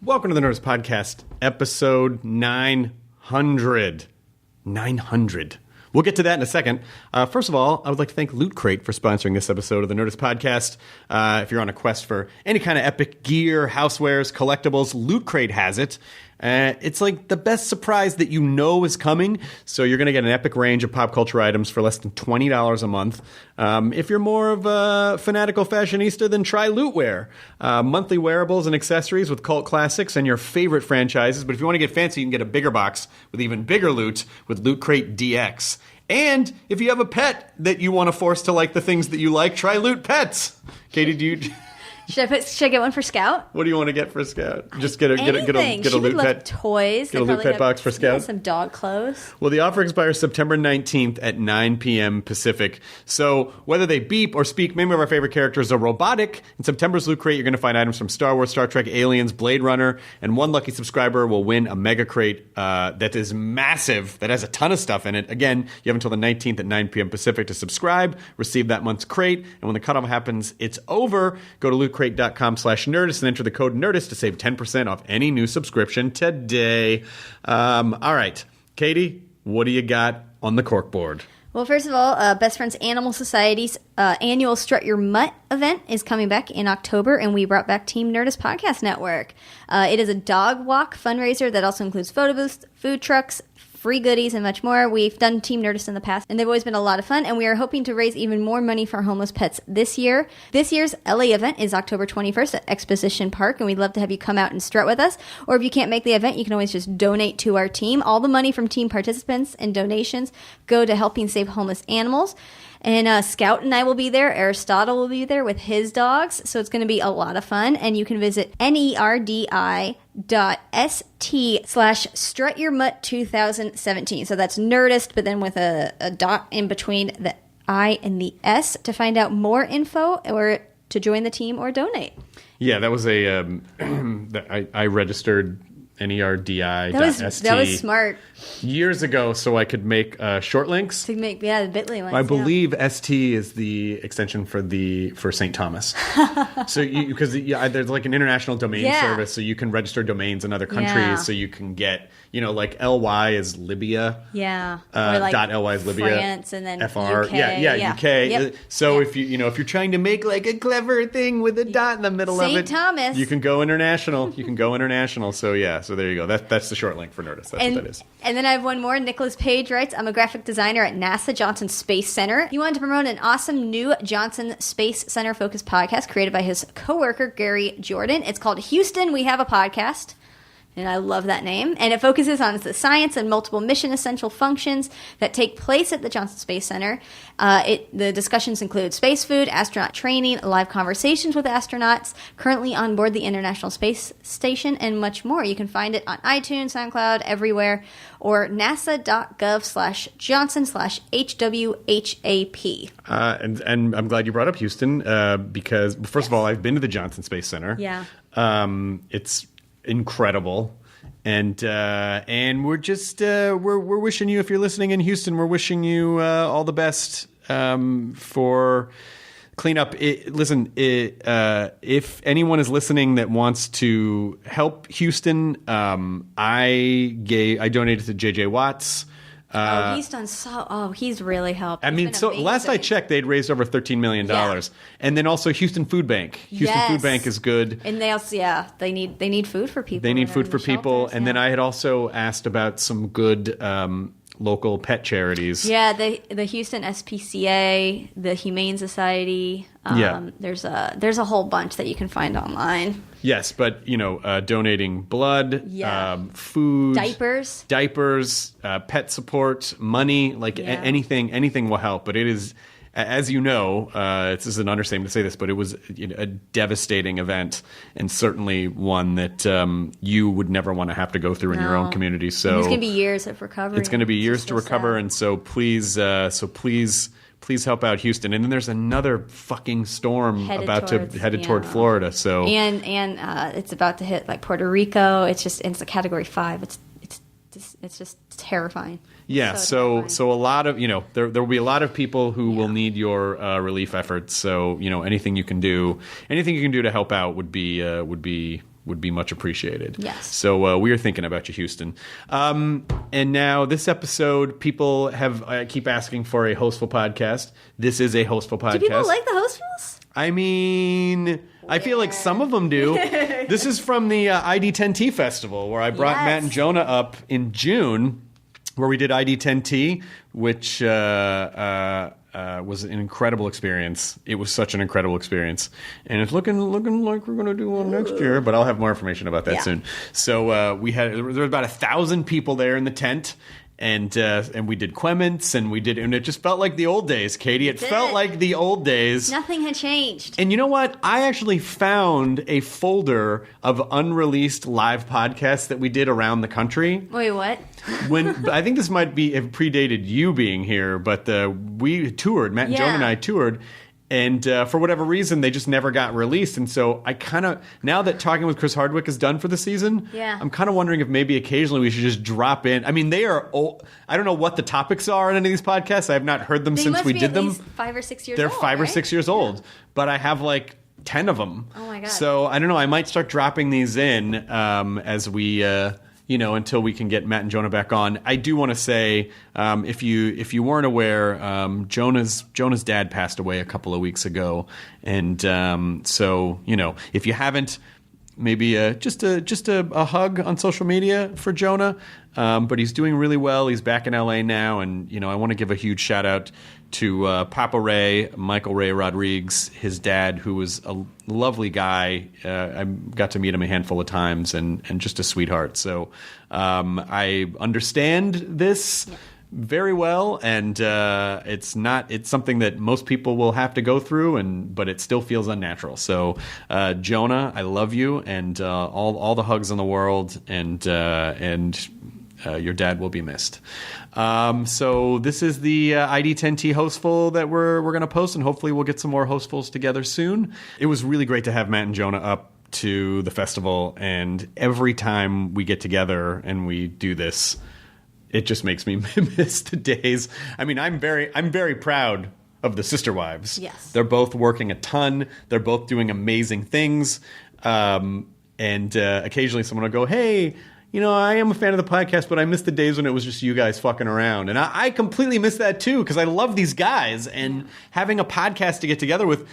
Welcome to the Nerdist Podcast, episode 900. 900. We'll get to that in a second. First of all, I would like to thank Loot Crate for sponsoring this episode of the Nerdist Podcast. If you're on a quest for any kind of epic gear, housewares, collectibles, Loot Crate has it. It's like the best surprise that you know is coming. So you're going to get an epic range of pop culture items for less than $20 a month. If you're more of a fanatical fashionista, then try Lootwear. Monthly wearables and accessories with cult classics and your favorite franchises. But if you want to get fancy, you can get a bigger box with even bigger loot with Loot Crate DX. And if you have a pet that you want to force to like the things that you like, try Loot Pets. Katie, do you... Should I get one for Scout? What do you want to get for Scout? Just get a Anything. Get a She would Loot love Pet toys. Get a Loot Pet box for Scout. Yeah, some dog clothes. Well, the offer expires September 19th at 9 p.m. Pacific. So whether they beep or speak, many of our favorite characters are robotic. In September's Loot Crate, you're going to find items from Star Wars, Star Trek, Aliens, Blade Runner, and one lucky subscriber will win a mega crate that is massive, that has a ton of stuff in it. Again, you have until the 19th at 9 p.m. Pacific to subscribe, receive that month's crate, and when the cutoff happens, it's over. Go to lootcrate.com/Nerdist and enter the code Nerdist to save 10% off any new subscription today. All right, Katie, what do you got on the corkboard? Well, first of all, Best Friends Animal Society's annual Strut Your Mutt event is coming back in October, and we brought back Team Nerdist Podcast Network. It is a dog walk fundraiser that also includes photo booths, food trucks, free goodies, and much more. We've done Team Nerdist in the past, and they've always been a lot of fun, and we are hoping to raise even more money for homeless pets this year. This year's LA event is October 21st at Exposition Park, and we'd love to have you come out and strut with us. Or if you can't make the event, you can always just donate to our team. All the money from team participants and donations go to helping save homeless animals. And Scout and I will be there. Aristotle will be there with his dogs. So it's going to be a lot of fun. And you can visit nerdi.st/strutyourmutt2017. So that's Nerdist, but then with a dot in between the I and the S to find out more info or to join the team or donate. Yeah, that was a... I registered nerdi.st. That was smart. Years ago, so I could make short links. To make, the Bitly ones. I believe ST is the extension for St. Thomas. So because there's like an international domain service, so you can register domains in other countries. Yeah. So you can get, like LY is Libya. Yeah. Or like .ly is Libya. France and then FR. UK. Yeah, UK. Yep. So if you're trying to make like a clever thing with a dot in the middle of it, St. Thomas. you can go international. So yeah. So there you go. That's the short link for Nerdist. That's what that is. And then I have one more. Nicholas Page writes, I'm a graphic designer at NASA Johnson Space Center. He wanted to promote an awesome new Johnson Space Center focused podcast created by his coworker, Gary Jordan. It's called Houston, We Have a Podcast. And I love that name. And it focuses on the science and multiple mission essential functions that take place at the Johnson Space Center. The discussions include space food, astronaut training, live conversations with astronauts currently on board the International Space Station, and much more. You can find it on iTunes, SoundCloud, everywhere, or nasa.gov/Johnson/HWHAP. And I'm glad you brought up Houston because, first of all, I've been to the Johnson Space Center. Yeah. It's incredible, and we're just we're wishing you, if you're listening in Houston, we're wishing you all the best for cleanup. If anyone is listening that wants to help Houston, I donated to JJ Watts. He's done he's really helped. I mean, so last I checked, they'd raised over $13 million. Yeah. And then also Houston Food Bank. Food Bank is good. And they also, they need food for people. They need food for people. Shelters, and then I had also asked about some good local pet charities. Yeah, the Houston SPCA, the Humane Society. There's a whole bunch that you can find online. Yes, but donating blood, food, diapers, pet support, money, anything will help. But it is, as you know, this is an understatement to say this, but it was a devastating event, and certainly one that you would never want to have to go through in your own community. So there's going to be years of recovery. It's going to be years to recover, sad. And so please help out Houston. And then there's another fucking storm headed toward Florida. So and it's about to hit like Puerto Rico. It's a Category 5. It's just terrifying. Yeah. So a lot of there will be a lot of people who will need your relief efforts. So anything you can do to help out would be would be much appreciated. Yes. So we are thinking about you, Houston. And now this episode, people keep asking for a hostful podcast. This is a hostful podcast. Do people like the hostfuls? I mean, I feel like some of them do. This is from the ID10T Festival, where I brought Matt and Jonah up in June, where we did ID10T, which was an incredible experience. It was such an incredible experience. And it's looking like we're going to do one next year, but I'll have more information about that soon. So there were about 1,000 people there in the tent. And we did quemments, and it just felt like the old days, Katie. It felt like the old days. Nothing had changed. And you know what? I actually found a folder of unreleased live podcasts that we did around the country. Wait, what? I think this might be it predated you being here, but we toured. Matt and Jonah and I toured. And for whatever reason, they just never got released. And so I kind of, now that Talking with Chris Hardwick is done for the season, I'm kind of wondering if maybe occasionally we should just drop in. I mean, they are old. I don't know what the topics are in any of these podcasts. I have not heard them since we did them. At least 5 or 6 years They're old. They're 5 or 6 years old. But I have like 10 of them. Oh, my God. So I don't know. I might start dropping these in as we... until we can get Matt and Jonah back on. I do want to say, if you weren't aware, Jonah's dad passed away a couple of weeks ago, and so if you haven't, maybe just a hug on social media for Jonah. But he's doing really well. He's back in LA now, and I want to give a huge shout out to Papa Ray, Michael Ray Rodriguez, his dad, who was a lovely guy. I got to meet him a handful of times, and just a sweetheart. So I understand this very well, and it's something that most people will have to go through, but it still feels unnatural. So Jonah, I love you, and all the hugs in the world, and your dad will be missed. So this is the ID10T Hostful that we're going to post, and hopefully we'll get some more Hostfuls together soon. It was really great to have Matt and Jonah up to the festival, and every time we get together and we do this, it just makes me miss the days. I mean, I'm very proud of the sister wives. Yes. They're both working a ton. They're both doing amazing things. And occasionally someone will go, hey, I am a fan of the podcast, but I miss the days when it was just you guys fucking around. And I completely miss that too, because I love these guys. And having a podcast to get together with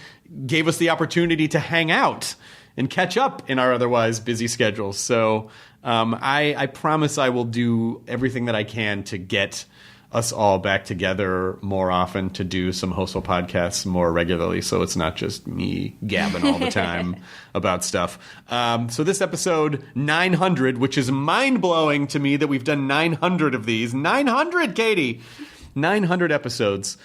gave us the opportunity to hang out and catch up in our otherwise busy schedules. So I promise I will do everything that I can to get us all back together more often, to do some Hostful podcasts more regularly, so it's not just me gabbing all the time about stuff. So this episode 900, which is mind-blowing to me that we've done 900 of these. 900, Katie! 900 episodes.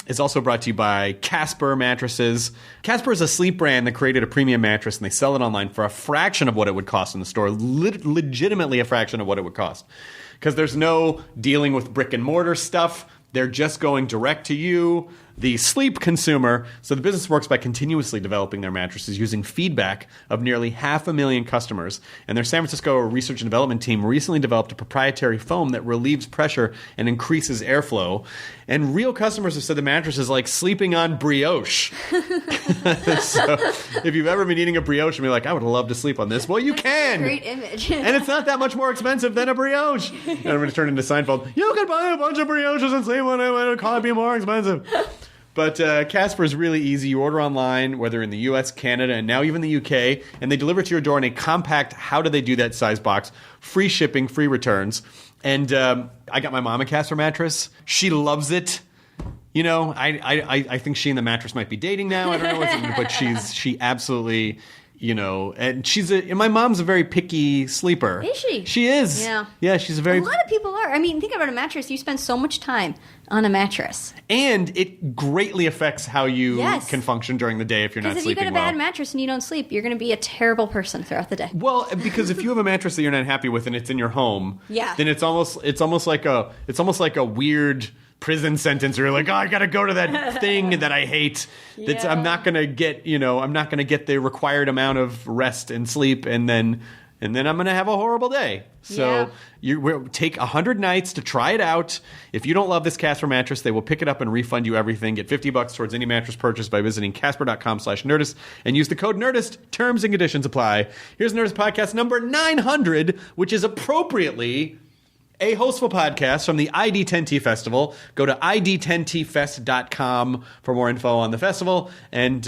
Is also brought to you by Casper Mattresses. Casper is a sleep brand that created a premium mattress, and they sell it online for a fraction of what it would cost in the store. Legitimately a fraction of what it would cost. Because there's no dealing with brick and mortar stuff. They're just going direct to you, the sleep consumer. So the business works by continuously developing their mattresses using feedback of nearly 500,000 customers. And their San Francisco research and development team recently developed a proprietary foam that relieves pressure and increases airflow. And real customers have said the mattress is like sleeping on brioche. So if you've ever been eating a brioche and be like, I would love to sleep on this, well, you can. Great image. And it's not that much more expensive than a brioche. And I'm going to turn into Seinfeld. You could buy a bunch of brioches and sleep on it. It'll cost be more expensive. But Casper is really easy. You order online, whether in the U.S., Canada, and now even the U.K., and they deliver it to your door in a compact, how do they do that size box, free shipping, free returns. And I got my mom a Casper mattress. She loves it. I think she and the mattress might be dating now. I don't know, but she absolutely... and my mom's a very picky sleeper. Is she? She is. Yeah. Yeah, she's a lot of people are. I mean, think about a mattress. You spend so much time on a mattress. And it greatly affects how you can function during the day if you're not sleeping well. Because if you get a bad mattress and you don't sleep, you're going to be a terrible person throughout the day. Well, because if you have a mattress that you're not happy with and it's in your home, then it's almost like a weird prison sentence where you're like, oh, I got to go to that thing that I hate. I'm not going to get, the required amount of rest and sleep, and then and then I'm going to have a horrible day. So we'll take 100 nights to try it out. If you don't love this Casper mattress, they will pick it up and refund you everything. Get $50 towards any mattress purchase by visiting casper.com/Nerdist and use the code Nerdist. Terms and conditions apply. Here's Nerdist Podcast number 900, which is appropriately a Hostful podcast from the ID10T Festival. Go to id10tfest.com for more info on the festival, and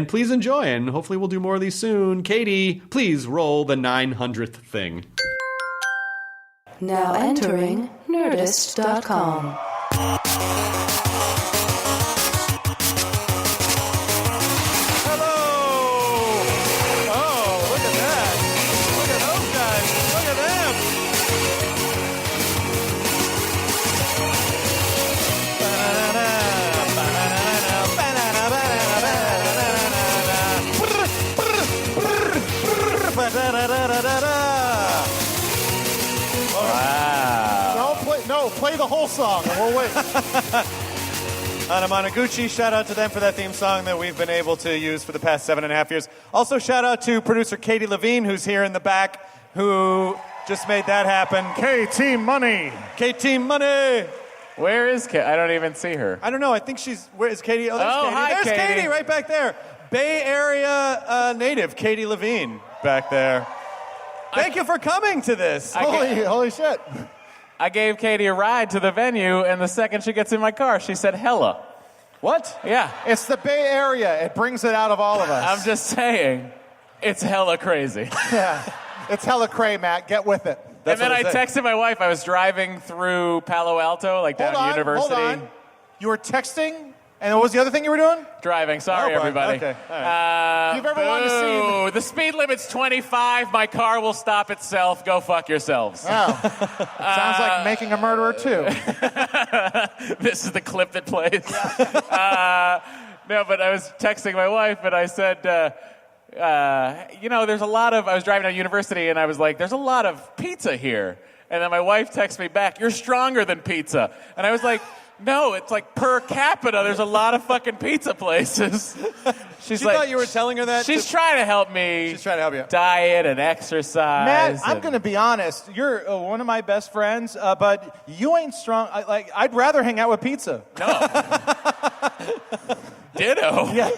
please enjoy, and hopefully we'll do more of these soon. Katie, please roll the 900th thing. Now entering Nerdist.com. Play the whole song, and we'll wait. Anamanaguchi, shout out to them for that theme song that we've been able to use for the past 7.5 years. Also, shout out to producer Katie Levine, who's here in the back, who just made that happen. K-Team Money. K-Team Money. Where is Katie? I don't even see her. I don't know. I think she's... Where is Katie? Oh, there's Katie. Hi, there's Katie. Katie right back there. Bay Area native Katie Levine back there. Thank you for coming to this. Holy shit. I gave Katie a ride to the venue, and the second she gets in my car, she said, hella. What? Yeah. It's the Bay Area. It brings it out of all of us. I'm just saying, it's hella crazy. Yeah. It's hella cray, Matt. Get with it. And then I texted my wife. I was driving through Palo Alto, like down to University. Hold on. You were texting? And what was the other thing you were doing? Driving. Sorry, everybody. Okay. All right. If you've ever wanted to see... The speed limit's 25. My car will stop itself. Go fuck yourselves. Wow. Sounds like Making a Murderer, too. This is the clip that plays. No, but I was texting my wife, and I said, there's a lot of... I was driving to University, and I was like, there's a lot of pizza here. And then my wife texted me back, you're stronger than pizza. And I was like... No, it's like per capita. There's a lot of fucking pizza places. She thought you were telling her that? She's trying to help me. She's trying to help you. Diet and exercise. Matt, I'm going to be honest. You're one of my best friends, but you ain't strong. I'd rather hang out with pizza. No. Ditto. Yeah.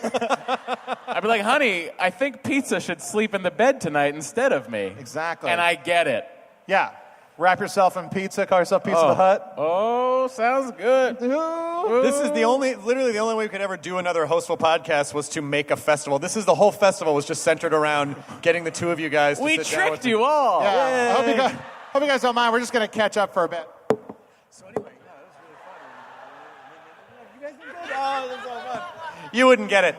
I'd be like, honey, I think pizza should sleep in the bed tonight instead of me. Exactly. And I get it. Yeah. Wrap yourself in pizza, call yourself Pizza the Hut. Oh, sounds good. This is literally the only way we could ever do another Hostful podcast was to make a festival. This is the whole festival was just centered around getting the two of you guys to we sit down with tricked you all. Yeah. I hope you guys don't mind. We're just going to catch up for a bit. So anyway, that was really fun. You guys been good? Oh, this is so fun. You wouldn't get it.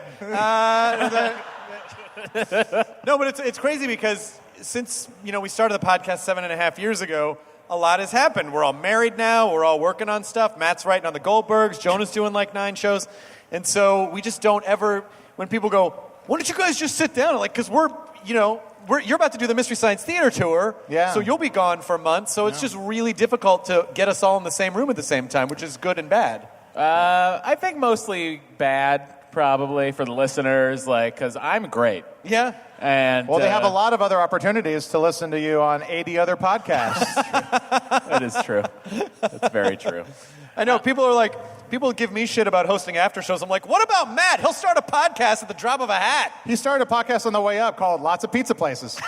No, but it's crazy because since we started the podcast 7.5 years ago, a lot has happened. We're all married now. We're all working on stuff. Matt's writing on the Goldbergs. Jonah's doing like 9 shows. And so we just don't ever, when people go, why don't you guys just sit down? Because you're about to do the Mystery Science Theater tour. Yeah. So you'll be gone for months. So it's just really difficult to get us all in the same room at the same time, which is good and bad. I think mostly bad. Probably for the listeners, because I'm great. Yeah. And they have a lot of other opportunities to listen to you on 80 other podcasts. That is true. That's very true. I know. People give me shit about hosting after shows. I'm like, what about Matt? He'll start a podcast at the drop of a hat. He started a podcast on the way up called Lots of Pizza Places.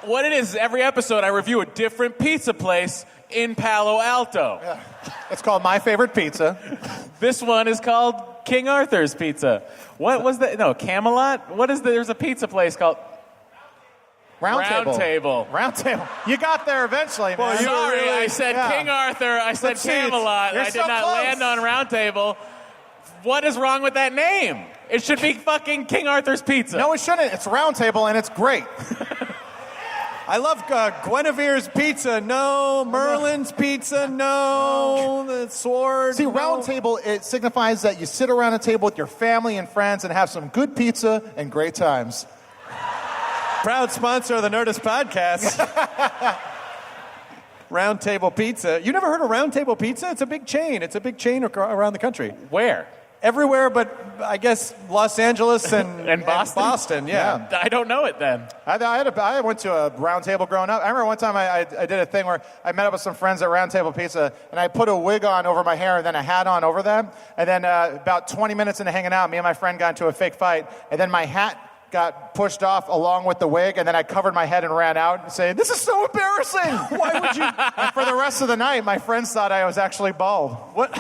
What it is, every episode I review a different pizza place in Palo Alto. Yeah. It's called My Favorite Pizza. This one is called King Arthur's Pizza. What was that? No, Camelot? What is there's a pizza place called... Round Table. You got there eventually, man. Sorry, I said King Arthur, I said Camelot, I did not land on Round Table. What is wrong with that name? It should be fucking King Arthur's Pizza. No, it shouldn't. It's Round Table, and it's great. I love Guinevere's Pizza. No. Merlin's Pizza. No. The Sword. See, Round Table, it signifies that you sit around a table with your family and friends and have some good pizza and great times. Proud sponsor of the Nerdist podcast. Round Table Pizza. You never heard of Round Table Pizza? It's a big chain. Around the country. Where? everywhere, but I guess Los Angeles and Boston. Yeah. I don't know it then. I went to a Round Table growing up. I remember one time I did a thing where I met up with some friends at Round Table Pizza, and I put a wig on over my hair and then a hat on over them. And then about 20 minutes into hanging out, me and my friend got into a fake fight, and then my hat got pushed off along with the wig, and then I covered my head and ran out saying, "This is so embarrassing." Why would you? And for the rest of the night, my friends thought I was actually bald. What?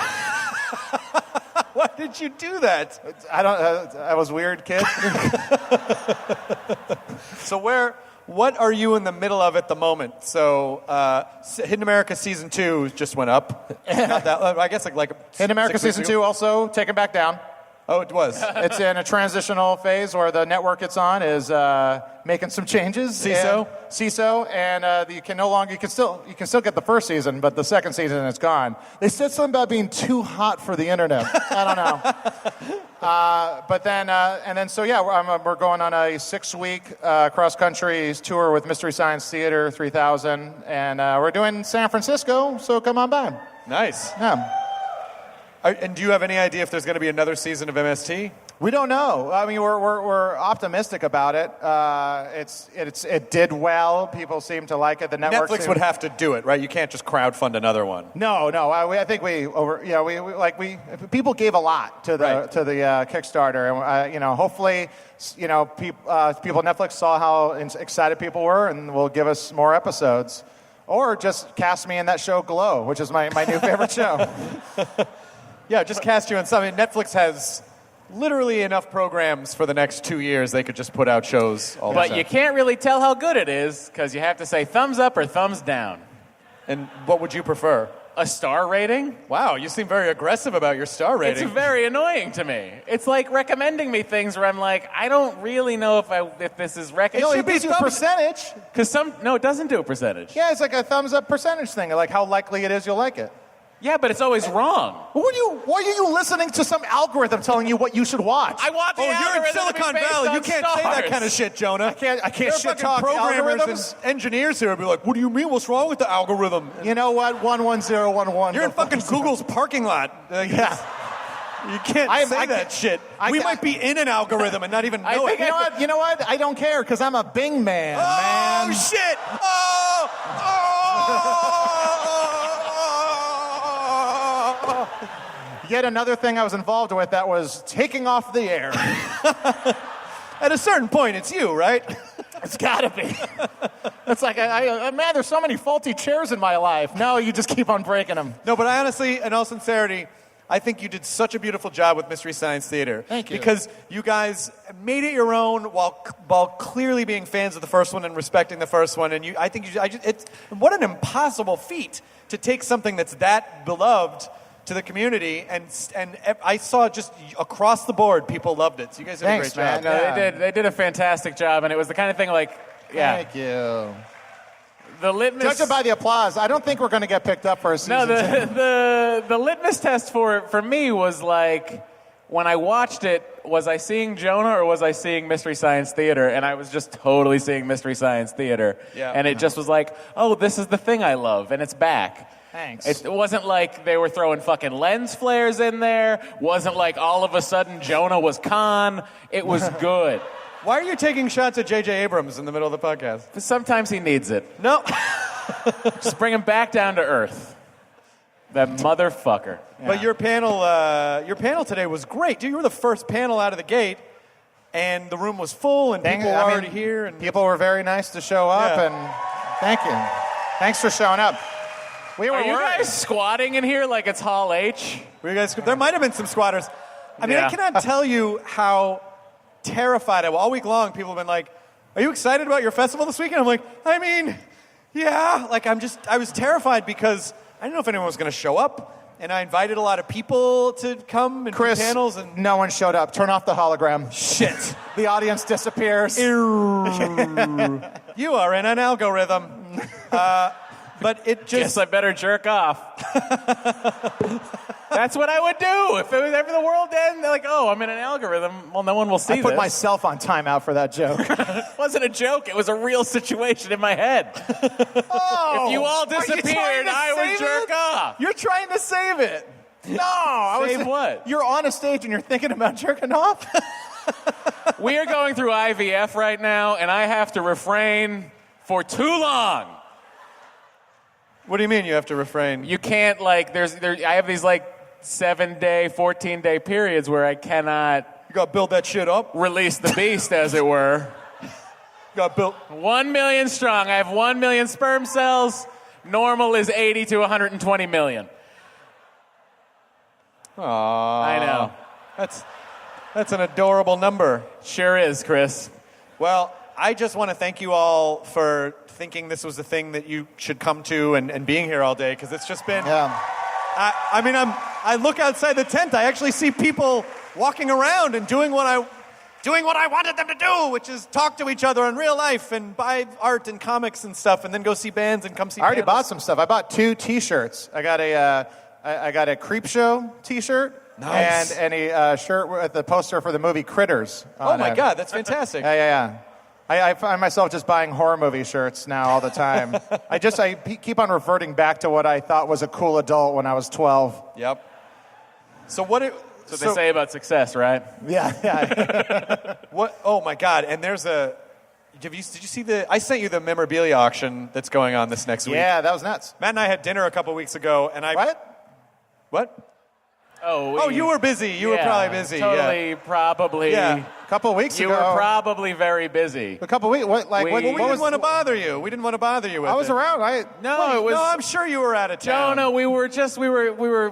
Why did you do that? I was weird, kid. So what are you in the middle of at the moment? So Hidden America Season 2 just went up. Not that, I guess like Hidden America 6 weeks Season ago. 2 also taken back down. Oh, it was. It's in a transitional phase where the network it's on is making some changes. CISO, and you can still get the first season, but the second season is gone. They said something about being too hot for the internet. I don't know. But then we're going on a 6-week cross country tour with Mystery Science Theater 3000, and we're doing San Francisco. So come on by. Nice. Yeah. And do you have any idea if there's going to be another season of MST? We don't know. I mean, we're optimistic about it. It did well. People seem to like it. The network Netflix would have to do it, right? You can't just crowdfund another one. No. I think people gave a lot to the Kickstarter, and hopefully, people at Netflix saw how excited people were, and will give us more episodes, or just cast me in that show Glow, which is my new favorite show. Yeah, just cast you in something. Netflix has literally enough programs for the next 2 years. They could just put out shows all the time. But you can't really tell how good it is because you have to say thumbs up or thumbs down. And what would you prefer? A star rating? Wow, you seem very aggressive about your star rating. It's very annoying to me. It's like recommending me things where I'm like, I don't really know if this is recommended. It gives you a percentage. Because it doesn't do a percentage. Yeah, it's like a thumbs up percentage thing, like how likely it is you'll like it. Yeah, but it's always wrong. Why are you listening to some algorithm telling you what you should watch? I want the you're in algorithm Silicon to be based Valley. on You can't say that kind of shit, Jonah. I can't There are shit fucking talk programmers algorithms. and engineers here would be like, what do you mean? What's wrong with the algorithm? You know what? 11011. You're in fucking Google's parking lot. Yeah. You can't say that shit. We might be in an algorithm and not even know it. You know what? I don't care because I'm a Bing man. Oh, man. shit! Yet another thing I was involved with that was taking off the air. At a certain point, it's you, right? It's gotta be. It's like, man, there's so many faulty chairs in my life. No, you just keep on breaking them. No, but I honestly, in all sincerity, I think you did such a beautiful job with Mystery Science Theater. Thank you. Because you guys made it your own while clearly being fans of the first one and respecting the first one. And what an impossible feat to take something that's that beloved to the community, and I saw just across the board people loved it. So you guys did a great job. No, they did a fantastic job, and it was the kind of thing like, yeah. Thank you. The litmus. Judging by the applause, I don't think we're going to get picked up for a season. No, the litmus test for me was like, when I watched it, was I seeing Jonah or was I seeing Mystery Science Theater? And I was just totally seeing Mystery Science Theater. Yeah. And it just was like, oh, this is the thing I love, and it's back. Thanks. It wasn't like they were throwing fucking lens flares in there. Wasn't like all of a sudden Jonah was Khan. It was good. Why are you taking shots at J.J. Abrams in the middle of the podcast? But sometimes he needs it. No. Just bring him back down to earth. That motherfucker. Yeah. But your panel today was great. Dude, you were the first panel out of the gate, and the room was full, and people were already here. And people were very nice to show up, and thank you. Thanks for showing up. Are you guys squatting in here like it's Hall H? There might have been some squatters. I mean, I cannot tell you how terrified I was. All week long, people have been like, are you excited about your festival this weekend? I'm like, I mean, yeah. Like, I was terrified because I didn't know if anyone was going to show up. And I invited a lot of people to come and do panels. And no one showed up. Turn off the hologram. Shit. The audience disappears. You are in an algorithm. But it just... Guess I better jerk off. That's what I would do. If it was ever the world end, they're like, oh, I'm in an algorithm. Well, no one will see this. I put myself on timeout for that joke. It wasn't a joke. It was a real situation in my head. Oh, if you all disappeared, I would jerk off. You're trying to save it. No, Save what? You're on a stage and you're thinking about jerking off? We are going through IVF right now, and I have to refrain for too long. What do you mean you have to refrain? You can't, like, I have these, like, 7-day, 14-day periods where I cannot You got to build that shit up. release the beast, as it were. You got to build. 1 million strong. I have 1 million sperm cells. Normal is 80 to 120 million. Aww. I know. That's an adorable number. Sure is, Chris. Well, I just want to thank you all for thinking this was the thing that you should come to and being here all day, because it's just been... Yeah. I look outside the tent. I actually see people walking around and doing what I wanted them to do, which is talk to each other in real life and buy art and comics and stuff, and then go see bands and come see. I already panels. bought some stuff. I bought 2 T-shirts. I got a Creep Show T-shirt. Nice. And a shirt with the poster for the movie Critters. Oh my God, that's fantastic. Yeah. I find myself just buying horror movie shirts now all the time. I keep on reverting back to what I thought was a cool adult when I was 12. Yep. So what? So they say about success, right? Yeah. What? Oh my God! And there's a. Did you see the? I sent you the memorabilia auction that's going on this next week. Yeah, that was nuts. Matt and I had dinner a couple weeks ago, and What? Oh, you were busy. You were probably busy. Totally, Yeah. probably. Yeah. A couple weeks You ago. were probably very busy. A couple weeks. What? Like We- what? Well, we what didn't was? want to bother you. We didn't want to bother you with I was it. around. No, it was. No, I'm sure you were out of town. Jonah, we were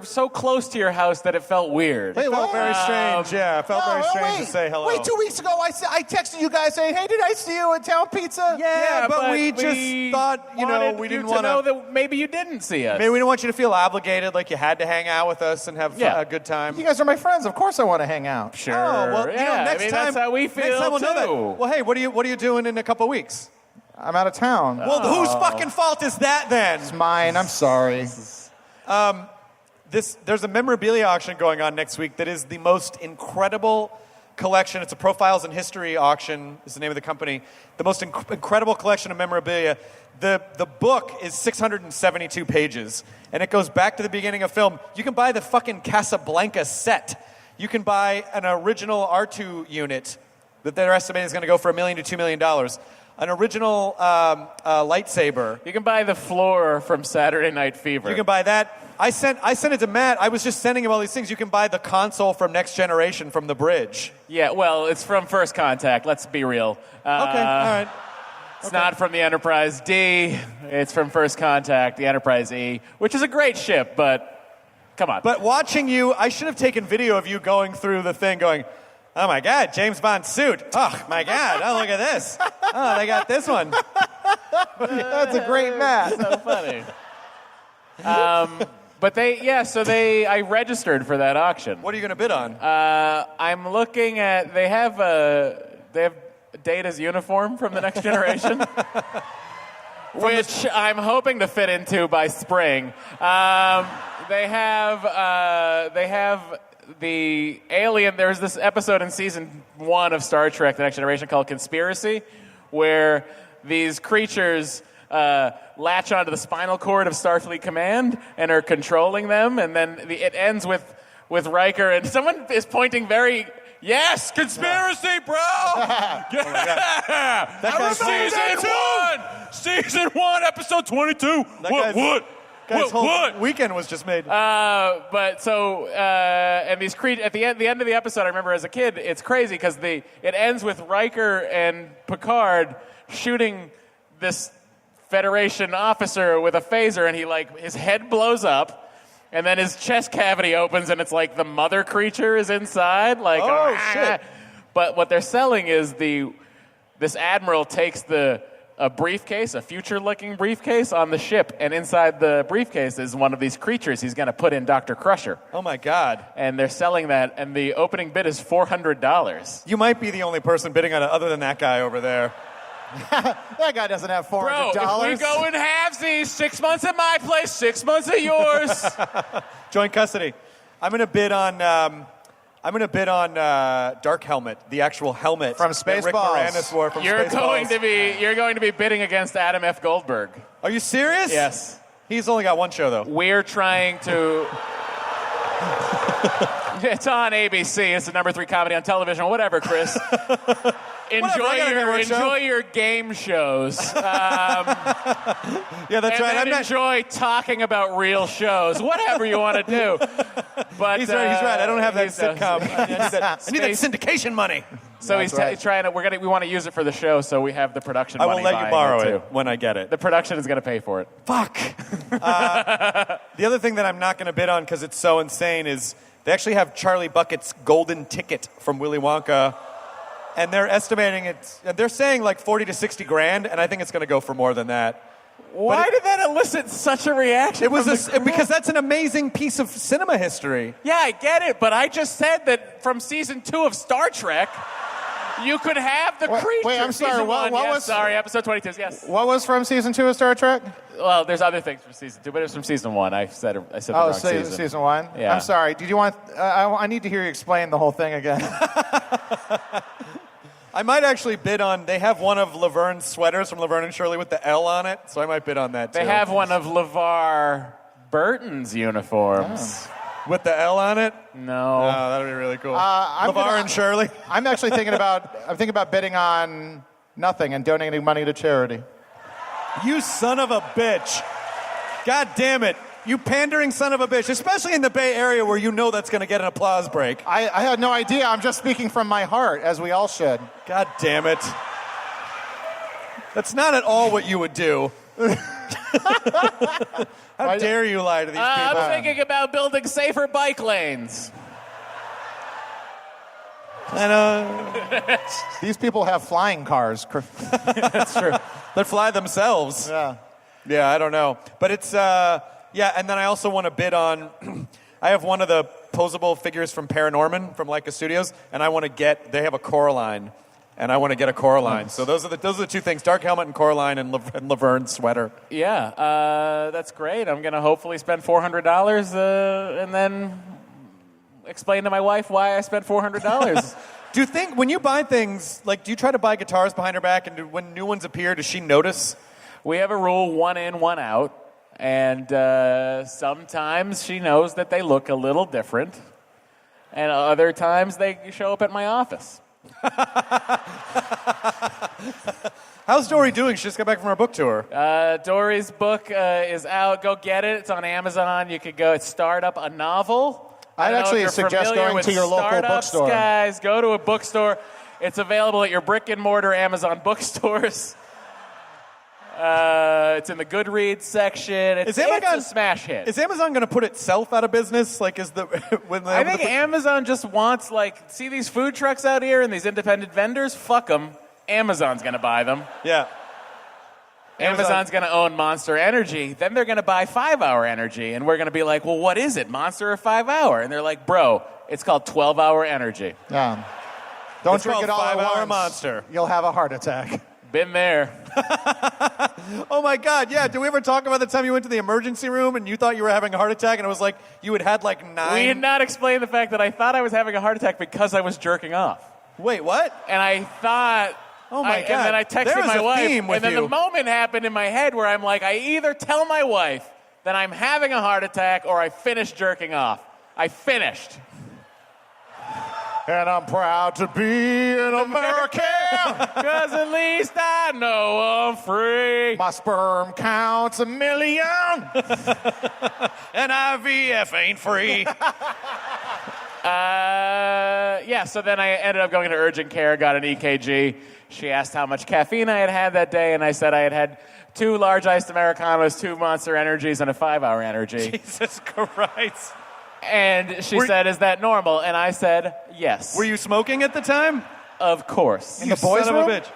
so close to your house that it felt weird. Wait, It felt what? very strange. Yeah, it felt very strange to say hello. Wait, 2 weeks ago, I texted you guys saying, "Hey, did I see you at Town Pizza?" Yeah, but we just thought, we wanted didn't you want to know that maybe you didn't see us. Maybe we didn't want you to feel obligated, like you had to hang out with us and have Yeah. a good time. You guys are my friends. Of course, I want to hang out. Sure. Oh, well, yeah, next time that's how we feel next time we'll too. know that. Well, hey, what are you doing in a couple weeks? I'm out of town. Well, whose fucking fault is that then? It's mine. I'm sorry. There's a memorabilia auction going on next week that is the most incredible collection. It's a Profiles in History auction, is the name of the company. The most incredible collection of memorabilia. The book is 672 pages, and it goes back to the beginning of film. You can buy the fucking Casablanca set. You can buy an original R2 unit that they're estimating is going to go for $1 million to $2 million. An original lightsaber. You can buy the floor from Saturday Night Fever. You can buy that. I sent it to Matt. I was just sending him all these things. You can buy the console from Next Generation from the bridge. Yeah, well, it's from First Contact. Let's be real. Okay, all right. It's not from the Enterprise D. It's from First Contact, the Enterprise E, which is a great ship, but come on. But watching you, I should have taken video of you going through the thing going, oh my God, James Bond suit. Oh my God, oh look at this. Oh, they got this one. That's a great match. so funny. But I registered for that auction. What are you going to bid on? I'm looking at, they have Data's uniform from the Next Generation, which I'm hoping to fit into by spring. They have the alien. There's this episode in season 1 of Star Trek: The Next Generation called Conspiracy, where these creatures latch onto the spinal cord of Starfleet Command and are controlling them, and then it ends with Riker, and someone is pointing very. Yes, conspiracy, bro. Yeah, that was season 1, episode 22. What? Guy's whole weekend was just made. And these at the end of the episode, I remember as a kid, it's crazy because it ends with Riker and Picard shooting this Federation officer with a phaser, and his head blows up. And then his chest cavity opens, and it's like the mother creature is inside. Shit. But what they're selling is this admiral takes a briefcase, a future-looking briefcase on the ship, and inside the briefcase is one of these creatures he's going to put in Dr. Crusher. Oh, my God. And they're selling that, and the opening bid is $400. You might be the only person bidding on it other than that guy over there. That guy doesn't have $400. Bro, if we go in halvesies, 6 months at my place, 6 months at yours. Joint custody. I'm going to bid on Dark Helmet, the actual helmet From that Rick Spaceballs. Moranis wore from You're Spaceballs. going to be bidding against Adam F. Goldberg. Are you serious? Yes. He's only got one show, though. We're trying to It's on ABC. It's the number 3 comedy on television. Whatever, Chris. Enjoy your game shows. Yeah, that's right. Enjoy talking about real shows. Whatever you want to do. But He's right. I don't have that sitcom. I need that syndication money. So he's trying to. We want to use it for the show. So we have the production. I will money let you borrow it it when I get it. The production is going to pay for it. Fuck. The other thing that I'm not going to bid on because it's so insane is they actually have Charlie Bucket's golden ticket from Willy Wonka, and they're estimating it. And they're saying like 40 to 60 grand, and I think it's going to go for more than that. Why did that elicit such a reaction? It was because that's an amazing piece of cinema history. Yeah, I get it, but I just said that from season 2 of Star Trek, you could have the creature. Wait, I'm sorry. What was? Sorry, episode 22. Yes. What was from season 2 of Star Trek? Well, there's other things from season 2, but it was from season 1. I said the wrong season. Season 1. Yeah. I'm sorry. Did you want? I need to hear you explain the whole thing again. I might actually bid on. They have one of Laverne's sweaters from Laverne and Shirley with the L on it, so I might bid on that too. They have one of LeVar Burton's uniforms. Oh. With the L on it? No. Oh, that would be really cool. LeVar and Shirley. I'm actually thinking about bidding on nothing and donating money to charity. You son of a bitch. God damn it. You pandering son of a bitch, especially in the Bay Area where you know that's going to get an applause break. I had no idea. I'm just speaking from my heart, as we all should. God damn it. That's not at all what you would do. How dare you lie to these people? I'm thinking about building safer bike lanes. And, These people have flying cars. That's true. That fly themselves. Yeah. Yeah, I don't know. But it's, and then I also want to bid on, I have one of the posable figures from Paranorman from Leica Studios, and I want to get, they have a Coraline, and I want to get a Coraline. Nice. So those are the two things, Dark Helmet and Coraline and Laverne's sweater. Yeah, that's great. I'm going to hopefully spend $400 and then explain to my wife why I spent $400. Do you think, when you buy things, like, do you try to buy guitars behind her back, and when new ones appear, does she notice? We have a rule, 1 in, 1 out. And sometimes she knows that they look a little different. And other times they show up at my office. How's Dory doing? She just got back from her book tour. Dory's book is out. Go get it. It's on Amazon. You could go start up a novel. I'd actually suggest going to your local bookstore. Guys, go to a bookstore. It's available at your brick and mortar Amazon bookstores. It's in the Goodreads section. It's a smash hit. Is Amazon going to put itself out of business? Like, is the I think Amazon just wants, like, see these food trucks out here and these independent vendors? Fuck them. Amazon's going to buy them. Yeah. Amazon's going to own Monster Energy. Then they're going to buy 5 Hour Energy, and we're going to be like, well, what is it, Monster or 5 Hour? And they're like, bro, it's called 12 Hour Energy. Yeah. Don't drink it all at 5 Hour once. Monster. You'll have a heart attack. Been there. Oh, my God, yeah. Did we ever talk about the time you went to the emergency room and you thought you were having a heart attack and it was like you had like 9? We had not explained the fact that I thought I was having a heart attack because I was jerking off. Wait, what? And I thought... Oh, my God. And then I texted my wife, and then the moment happened in my head where I'm like, I either tell my wife that I'm having a heart attack or I finished jerking off. I finished. And I'm proud to be an American. Because at least I know I'm free. My sperm counts 1,000,000. And IVF ain't free. So then I ended up going to urgent care, got an EKG. She asked how much caffeine I had that day, and I said I had 2 large iced Americanos, 2 Monster Energies, and a 5 Hour Energy. Jesus Christ. And she said, is that normal? And I said, yes. Were you smoking at the time? Of course. In the boys' room? Son of a bitch.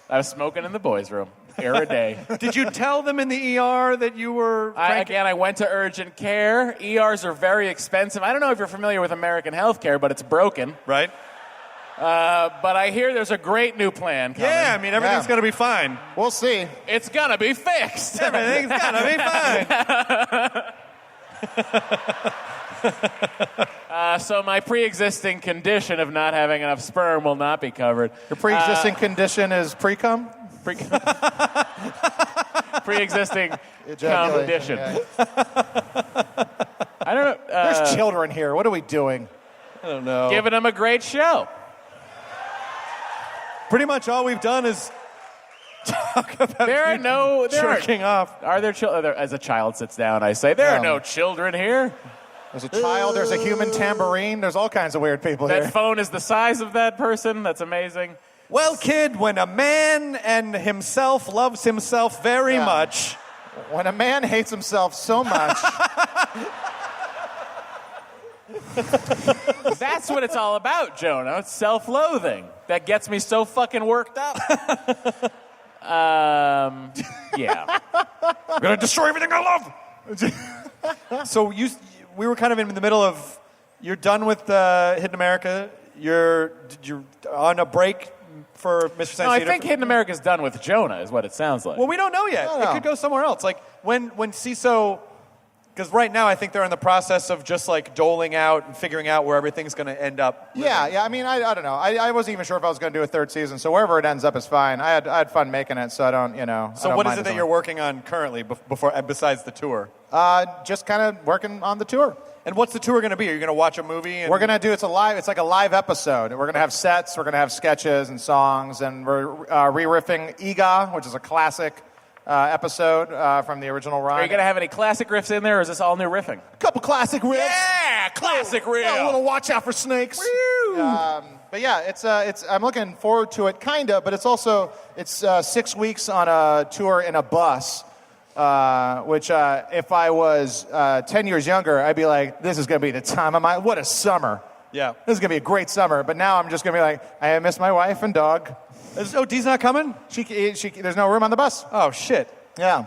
I was smoking in the boys' room. A day. Did you tell them in the ER that you were I went to urgent care. ERs are very expensive. I don't know if you're familiar with American healthcare, but it's broken. Right. But I hear there's a great new plan coming. Yeah, I mean, everything's going to be fine. We'll see. It's going to be fixed. Everything's going to be fine. So my pre-existing condition of not having enough sperm will not be covered. Your pre-existing condition is pre-cum? Pre-existing condition. Yeah. I don't know. There's children here. What are we doing? I don't know. Giving them a great show. Pretty much all we've done is talk about jerking off. Are there children? As a child sits down, I say, there are no children here. There's a child, there's a human tambourine, there's all kinds of weird people here. That phone is the size of that person. That's amazing. Well, kid, when a man and himself loves himself very much. When a man hates himself so much. That's what it's all about, Jonah. It's self-loathing. That gets me so fucking worked up. Yeah. I'm going to destroy everything I love. So we were kind of in the middle of, you're done with Hidden America. You're on a break for Mr. Science No, I Theater. think Hidden America's done with Jonah is what it sounds like. Well, we don't know yet. It could go somewhere else. Like when CISO, because right now I think they're in the process of just like doling out and figuring out where everything's going to end up. Yeah. I mean, I don't know. I wasn't even sure if I was going to do a third season, so wherever it ends up is fine. I had fun making it, so I don't, So what is it that you're working on currently besides the tour? Just kind of working on the tour. And what's the tour going to be? Are you going to watch a movie? We're going to do it's like a live episode. We're going to have sets, we're going to have sketches and songs, and we're re-riffing Ega, which is a classic episode from the original run. Are you going to have any classic riffs in there, or is this all new riffing? A couple classic riffs. Yeah, classic riff. A little watch out for snakes. But yeah, it's. I'm looking forward to it, kinda. But it's 6 weeks on a tour in a bus. Which if I was 10 years younger, I'd be like, this is going to be the time of what a summer. Yeah. This is going to be a great summer. But now I'm just going to be like, I miss my wife and dog. Dee's not coming? There's no room on the bus. Oh, shit. Yeah.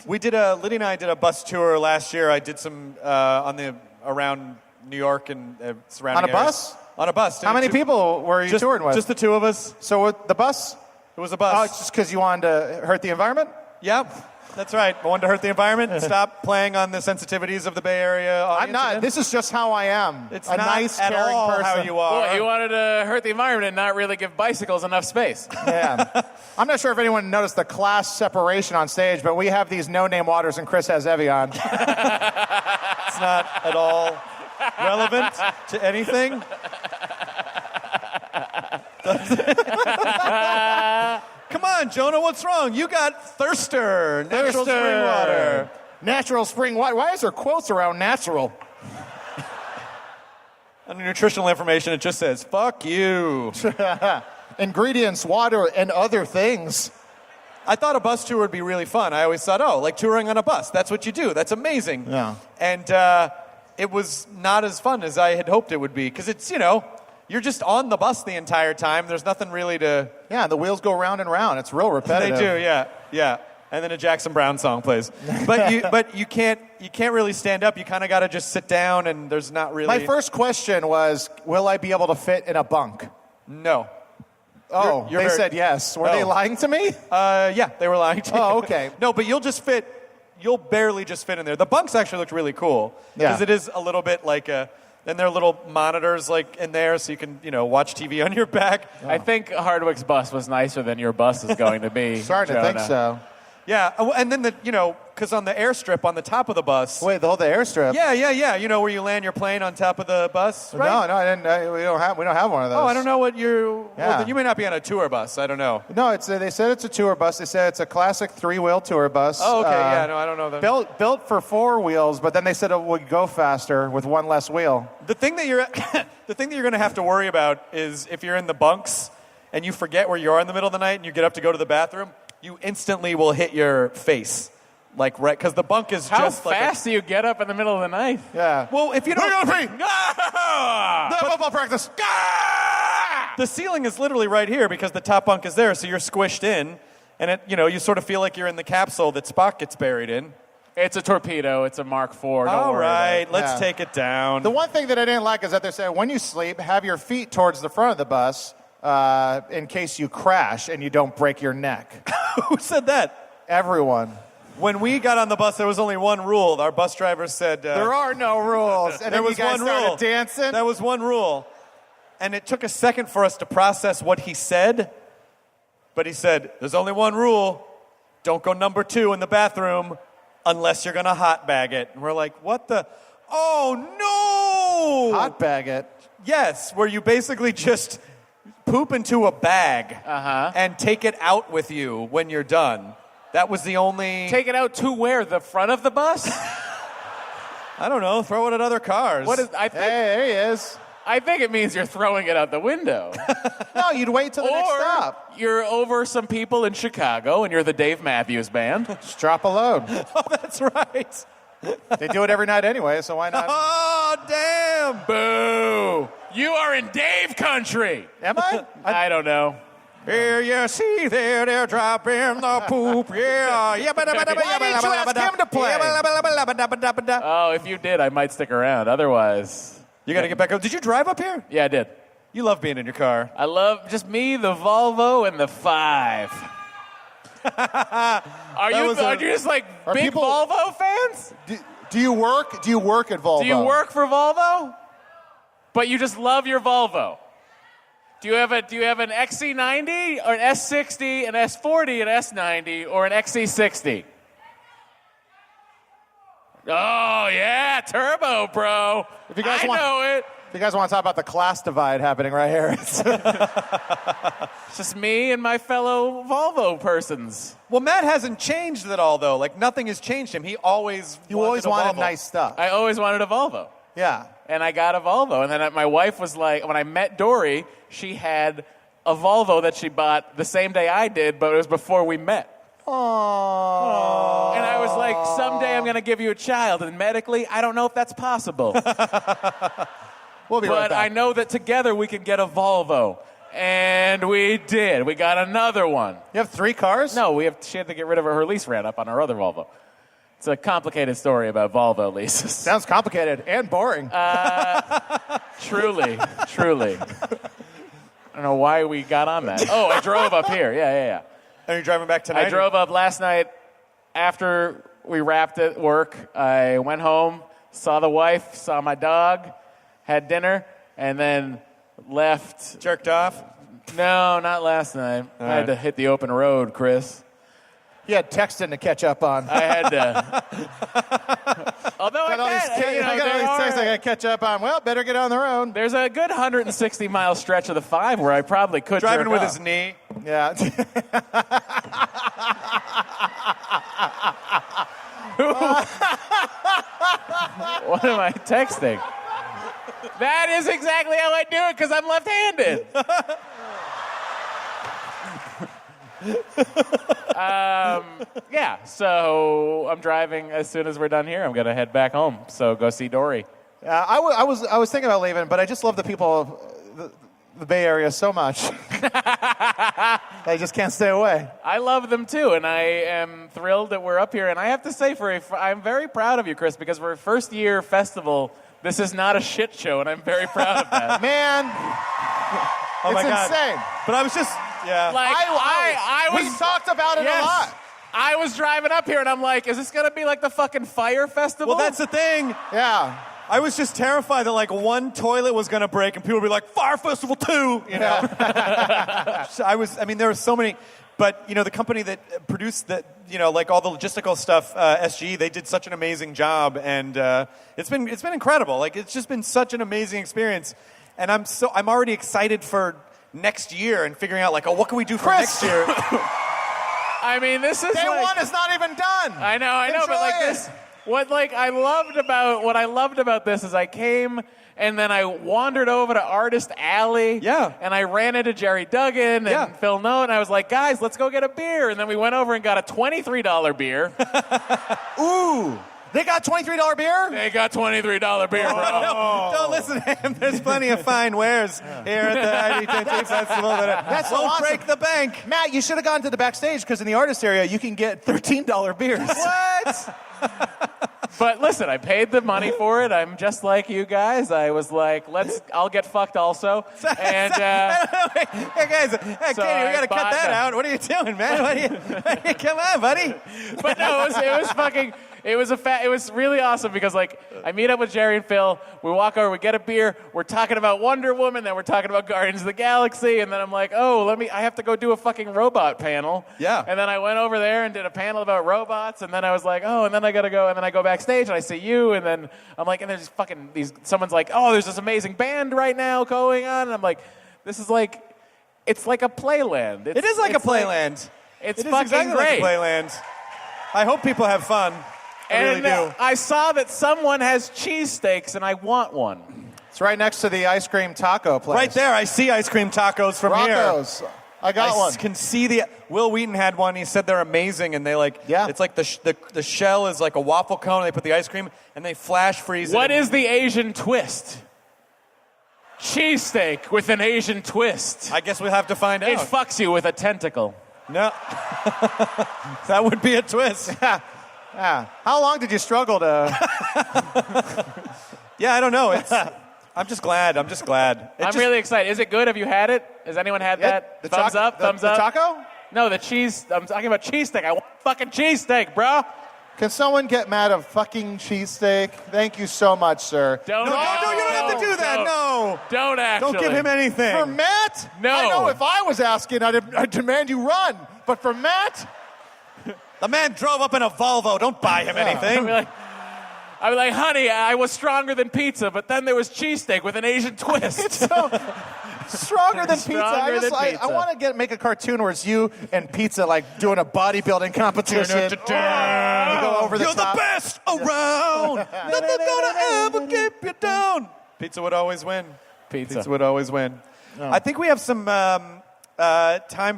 Liddy and I did a bus tour last year. I did some around New York and surrounding areas. Bus? On a bus. How many people were you touring with? Just the two of us. So with the bus? It was a bus. Oh, it's just because you wanted to hurt the environment? Yep. That's right. I wanted to hurt the environment and stop playing on the sensitivities of the Bay Area audience. I'm not. Again. This is just how I am. It's a not nice, at caring all person. how you are. Well, you wanted to hurt the environment and not really give bicycles enough space. Yeah. I'm not sure if anyone noticed the class separation on stage, but we have these no-name waters and Chris has Evian. It's not at all relevant to anything. Come on, Jonah, what's wrong? You got Thirster, natural spring water. Natural spring water. Why is there quotes around natural? Under nutritional information, it just says, fuck you. Ingredients, water, and other things. I thought a bus tour would be really fun. I always thought, like touring on a bus. That's what you do. That's amazing. Yeah. And it was not as fun as I had hoped it would be. Because it's, you're just on the bus the entire time. There's nothing really to... Yeah, the wheels go round and round. It's real repetitive. They do, yeah. And then a Jackson Browne song plays. But you can't really stand up. You kind of got to just sit down, and there's not really... My first question was, will I be able to fit in a bunk? No. Oh, they said yes. Were they lying to me? Yeah, they were lying to you. Oh, okay. No, but you'll barely just fit in there. The bunks actually looked really cool. Because it is a little bit like a... And there are little monitors like in there, so you can watch TV on your back. Oh. I think Hardwick's bus was nicer than your bus is going to be. Starting to think so. Yeah, and then because on the airstrip on the top of the bus. Wait, the airstrip? Yeah. You know where you land your plane on top of the bus, right? No, I didn't. We don't have one of those. Oh, I don't know what you're. Yeah. Well, then you may not be on a tour bus. I don't know. No, they said it's a tour bus. They said it's a classic 3-wheel tour bus. Oh, okay. No, I don't know that. Built for 4 wheels, but then they said it would go faster with one less wheel. The thing that you're going to have to worry about is if you're in the bunks and you forget where you are in the middle of the night and you get up to go to the bathroom. You instantly will hit your face, because the bunk is How just like... How fast do you get up in the middle of the night? Yeah. Well, if you don't... We're going to football practice. The ceiling is literally right here because the top bunk is there, so you're squished in, and you sort of feel like you're in the capsule that Spock gets buried in. It's a torpedo. It's a Mark IV. Don't All worry right, let's take it down. The one thing that I didn't like is that they said when you sleep, have your feet towards the front of the bus in case you crash and you don't break your neck. Who said that? Everyone. When we got on the bus, there was only one rule. Our bus driver said... there are no rules. And there then was you guys one started rule. dancing. That was one rule. And it took a second for us to process what he said. But he said, there's only one rule. Don't go number 2 in the bathroom unless you're going to hot bag it. And we're like, what the... Oh, no! Oh! Hot bag it. Yes, where you basically just poop into a bag and take it out with you when you're done. That was the only... Take it out to where? The front of the bus? I don't know. Throw it at other cars. What is? I think. Hey, there he is. I think it means you're throwing it out the window. No, you'd wait till the next stop. You're over some people in Chicago and you're the Dave Matthews Band. Just drop a load. Oh, that's right. They do it every night anyway, so why not? Oh, damn. Boo! You are in Dave country. Am I? I don't know. Here you see there, they're dropping the poop. Yeah. Why didn't you ask him to play? Oh, if you did, I might stick around. Otherwise, You got to get back up. Did you drive up here? yeah, I did. You love being in your car. I love just me, the Volvo, and the 5. Are you just like Are big people- Volvo fans? Do you work? Do you work at Volvo? Do you work for Volvo? But you just love your Volvo. Do you have an XC90 or an S60, an S40, an S90, or an XC60? Oh yeah, turbo, bro. If you guys I want- know it. If you guys want to talk about the class divide happening right here. It's just me and my fellow Volvo persons. Well, Matt hasn't changed at all, though. Like, nothing has changed him. He always wanted Volvo. nice stuff. I always wanted a Volvo. Yeah. And I got a Volvo. And then my wife was like, when I met Dory, she had a Volvo that she bought the same day I did, but it was before we met. Aww. And I was like, someday I'm going to give you a child. And medically, I don't know if that's possible. We'll be right But back. I know that together we can get a Volvo. And we did. We got another one. You have 3 cars? No, she had to get rid of her lease ran up on her other Volvo. It's a complicated story about Volvo leases. Sounds complicated and boring. Truly. I don't know why we got on that. Oh, I drove up here. Yeah. Are you driving back tonight? I drove up last night after we wrapped at work. I went home, saw the wife, saw my dog, had dinner, and then left. Jerked off? No, not last night. I had to hit the open road, Chris. You had texting to catch up on. I had to. Although I got all these texts I got to catch up on. Well, better get on the road. there's a good 160-mile stretch of the 5 where I probably could Driving jerk with off. his knee. Yeah. What am I texting? That is exactly how I do it because I'm left-handed. Yeah, so I'm driving as soon as we're done here. I'm going to head back home. So go see Dory. I was thinking about leaving, but I just love the people of the Bay Area so much. I just can't stay away. I love them too, and I am thrilled that we're up here. And I have to say, I'm very proud of you, Chris, because for a first-year festival, this is not a shit show, and I'm very proud of that. Man, Oh, it's my God. insane. But I was just, yeah. Like, I was... We talked about it Yes. a lot. I was driving up here, and I'm like, is this going to be like the fucking fire festival? Well, that's the thing. Yeah. I was just terrified that, like, one toilet was going to break and people would be like, Fire Festival 2, you know? There were so many. But, the company that produced that, like all the logistical stuff, SG, they did such an amazing job. And it's been incredible. Like, it's just been such an amazing experience. And I'm already excited for next year and figuring out, like, what can we do for next year? I mean, this is Day like, one is not even done. I know, Enjoy but like it. this, what I loved about this is I came and then I wandered over to Artist Alley. Yeah. And I ran into Jerry Duggan and Phil Note, and I was like, guys, let's go get a beer. And then we went over and got a $23 beer. Ooh. They got $23 beer? They got $23 beer, bro. No, don't listen to him. There's plenty of fine wares here at the ID10T Festival that so won't awesome. break the bank. Matt, you should have gone to the backstage because in the artist area, you can get $13 beers. What? But listen, I paid the money for it. I'm just like you guys. I was like, I'll get fucked also. And Hey, guys. Hey, So Katie, we I got to cut bought that them. out. What are you doing, man? Come on, buddy. but no, it was fucking. It was really awesome because like I meet up with Jerry and Phil. We walk over, we get a beer. We're talking about Wonder Woman, then we're talking about Guardians of the Galaxy, and then I'm like, I have to go do a fucking robot panel. Yeah. And then I went over there and did a panel about robots, and then I was like, and then I gotta go, and then I go backstage and I see you, and then I'm like, and there's someone's like, there's this amazing band right now going on, and I'm like, this is like, it's like a playland. It is like a playland. It's it is fucking exactly great. like a playland. I hope people have fun. I really do. I saw that someone has cheesesteaks, and I want one. It's right next to the ice cream taco place. Right there, I see ice cream tacos from Rocco's. here. I got one. Can see the. Will Wheaton had one. He said they're amazing, and they it's like the shell is like a waffle cone. And they put the ice cream, and they flash freeze it. What is the Asian twist? Cheesesteak with an Asian twist. I guess we'll have to find out. It fucks you with a tentacle. No. That would be a twist. Yeah. How long did you struggle to... Yeah, I don't know. I'm just glad. I'm really excited. Is it good? Have you had it? Has anyone had that? Thumbs up? Thumbs up? The taco? No, the cheese. I'm talking about cheesesteak. I want fucking cheesesteak, bro. Can someone get Matt a fucking cheesesteak? Thank you so much, sir. No, you don't have to do that. No. Don't actually. Don't give him anything. For Matt? No. I know if I was asking, I'd demand you run. But for Matt? The man drove up in a Volvo. Don't buy him anything. I'd be like, honey, I was stronger than pizza, but then there was cheesesteak with an Asian twist. It's so stronger than pizza. I want to make a cartoon where it's you and pizza like doing a bodybuilding competition. You go over the You're top. the best around. Nothing gonna ever keep you down. Pizza would always win. Pizza would always win. Oh. I think we have some time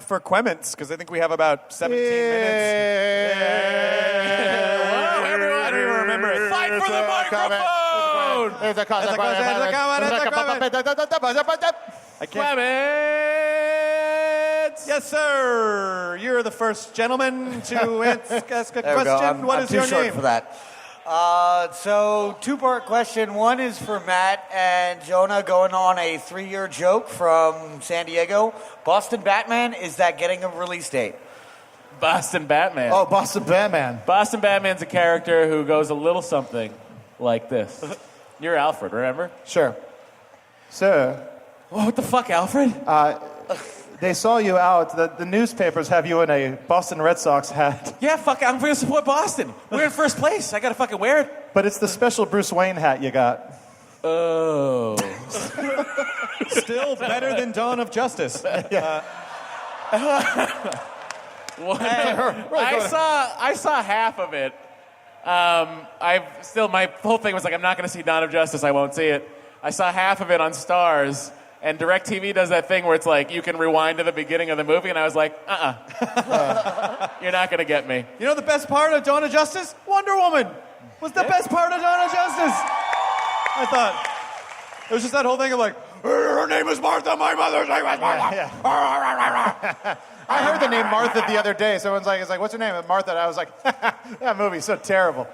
for quemments because I think we have about 17 minutes. Whoa, everyone. I don't even remember it. Fight for the microphone. There's a comment. Quemments. Yes, sir. You're the first gentleman to ask a question. What is your name? I'm too short for that. So, two-part question. One is for Matt and Jonah going on a 3-year joke from San Diego. Boston Batman, is that getting a release date? Boston Batman. Oh, Boston Batman. Boston Batman's a character who goes a little something like this. You're Alfred, remember? Sure. Sir. What the fuck, Alfred? They saw you out. The newspapers have you in a Boston Red Sox hat. Yeah, fuck, I'm going to support Boston. We're in first place. I got to fucking wear it. But it's the special Bruce Wayne hat you got. Oh. Still better than Dawn of Justice. I saw half of it. My whole thing was like, I'm not going to see Dawn of Justice. I won't see it. I saw half of it on Stars, and DirecTV does that thing where it's like you can rewind to the beginning of the movie, and I was like, you're not going to get me. You know the best part of Dawn of Justice? Wonder Woman was the best part of Dawn of Justice. I thought it was just that whole thing of like, her name is Martha, my mother's name is Martha. I heard the name Martha the other day. Someone's like, what's her name? Martha. And I was like, that movie's so terrible.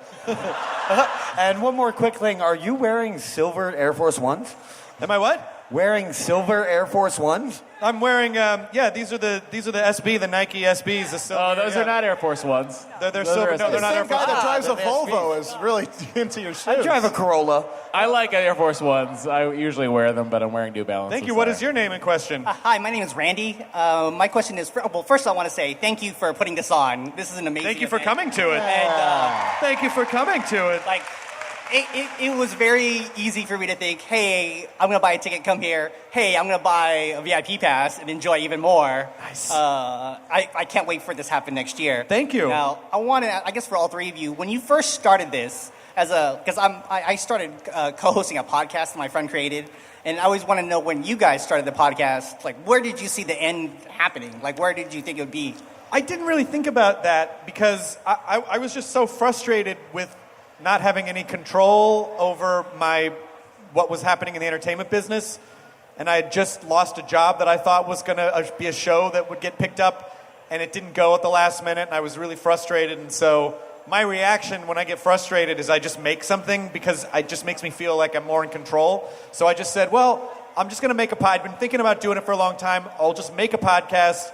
And one more quick thing. Are you wearing silver Air Force Ones? Am I what? Wearing silver Air Force Ones? I'm wearing, these are the SB, the Nike SBs. The silver, Those are not Air Force Ones. They're silver. No, they're not Air The Force guy that drives a the Volvo is really into your shoes. I drive a Corolla. I like Air Force Ones. I usually wear them, but I'm wearing New Balance. Thank you. What is your name in question? Hi, my name is Randy. My question is, first I want to say thank you for putting this on. This is an amazing Thank you for event. coming to it. And, Thank you for coming to it. it was very easy for me to think, hey, I'm going to buy a ticket, come here. Hey, I'm going to buy a VIP pass and enjoy even more. Nice. I can't wait for this to happen next year. Thank you. Now, I want to, I guess for all three of you, when you first started this, because I started co-hosting a podcast that my friend created, and I always want to know when you guys started the podcast, like where did you see the end happening? Like where did you think it would be? I didn't really think about that because I was just so frustrated with not having any control over what was happening in the entertainment business. And I had just lost a job that I thought was going to be a show that would get picked up, and it didn't go at the last minute, and I was really frustrated. And so my reaction when I get frustrated is I just make something because it just makes me feel like I'm more in control. So I just said, well, I'm just going to make a pod. I've been thinking about doing it for a long time. I'll just make a podcast,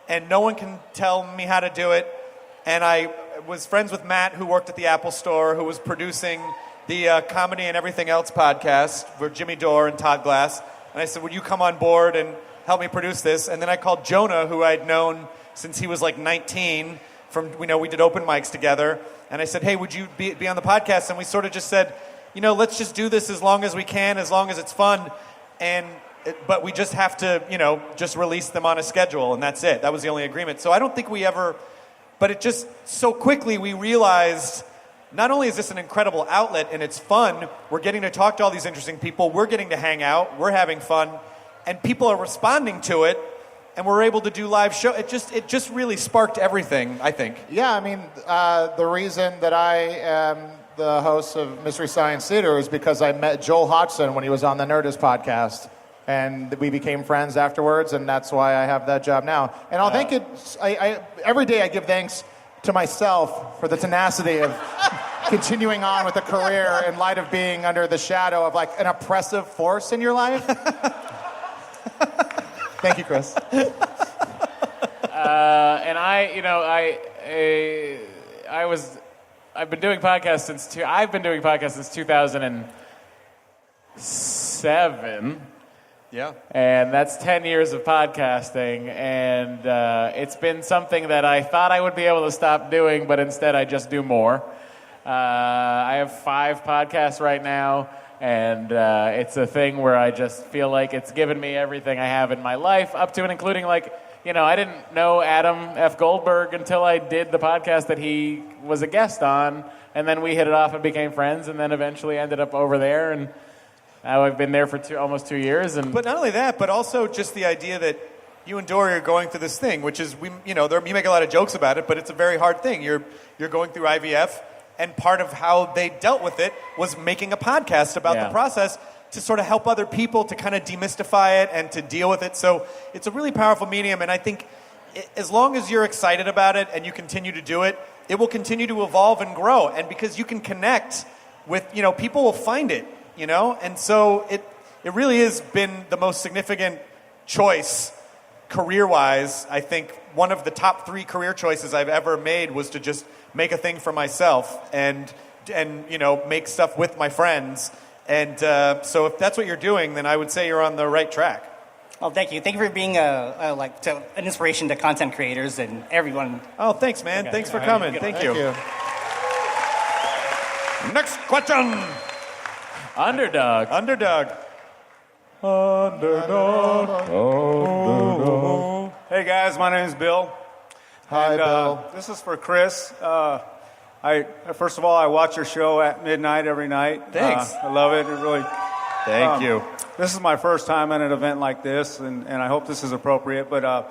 and no one can tell me how to do it. and I was friends with Matt, who worked at the Apple Store, who was producing the Comedy and Everything Else podcast for Jimmy Dore and Todd Glass. And I said, would you come on board and help me produce this? And then I called Jonah, who I'd known since he was like 19. We did open mics together. And I said, hey, would you be on the podcast? And we sort of just said, let's just do this as long as we can, as long as it's fun. But we just have to, just release them on a schedule, and that's it. That was the only agreement. So I don't think we ever, but it just so quickly we realized not only is this an incredible outlet and it's fun, we're getting to talk to all these interesting people, we're getting to hang out, we're having fun, and people are responding to it, and we're able to do live show. It just really sparked everything, I think. Yeah, I mean, the reason that I am the host of Mystery Science Theater is because I met Joel Hodgson when he was on the Nerdist podcast. And we became friends afterwards, and that's why I have that job now. And I'll thank it. Every day I give thanks to myself for the tenacity of continuing on with a career in light of being under the shadow of like an oppressive force in your life. Thank you, Chris. And I've been doing podcasts since 2007. Yeah. And that's 10 years of podcasting, and it's been something that I thought I would be able to stop doing, but instead I just do more. I have 5 podcasts right now, and it's a thing where I just feel like it's given me everything I have in my life, up to and including I didn't know Adam F. Goldberg until I did the podcast that he was a guest on, and then we hit it off and became friends, and then eventually ended up over there, and now I've been there for almost 2 years. But not only that, but also just the idea that you and Dory are going through this thing, which is, you make a lot of jokes about it, but it's a very hard thing. You're going through IVF, and part of how they dealt with it was making a podcast about the process to sort of help other people to kind of demystify it and to deal with it. So it's a really powerful medium, and I think as long as you're excited about it and you continue to do it, it will continue to evolve and grow. And because you can connect with, people will find it. And so it really has been the most significant choice career-wise. I think one of the top 3 career choices I've ever made was to just make a thing for myself and make stuff with my friends. And so if that's what you're doing, then I would say you're on the right track. Well, thank you. Thank you for being an inspiration to content creators and everyone. Oh, thanks, man. Thanks for coming. Thank you. Next question. Underdog. Hey guys, my name is Bill. Hi, Bill. This is for Chris. First of all, I watch your show at midnight every night. Thanks. I love it. It really. Thank you. This is my first time at an event like this, and I hope this is appropriate. But I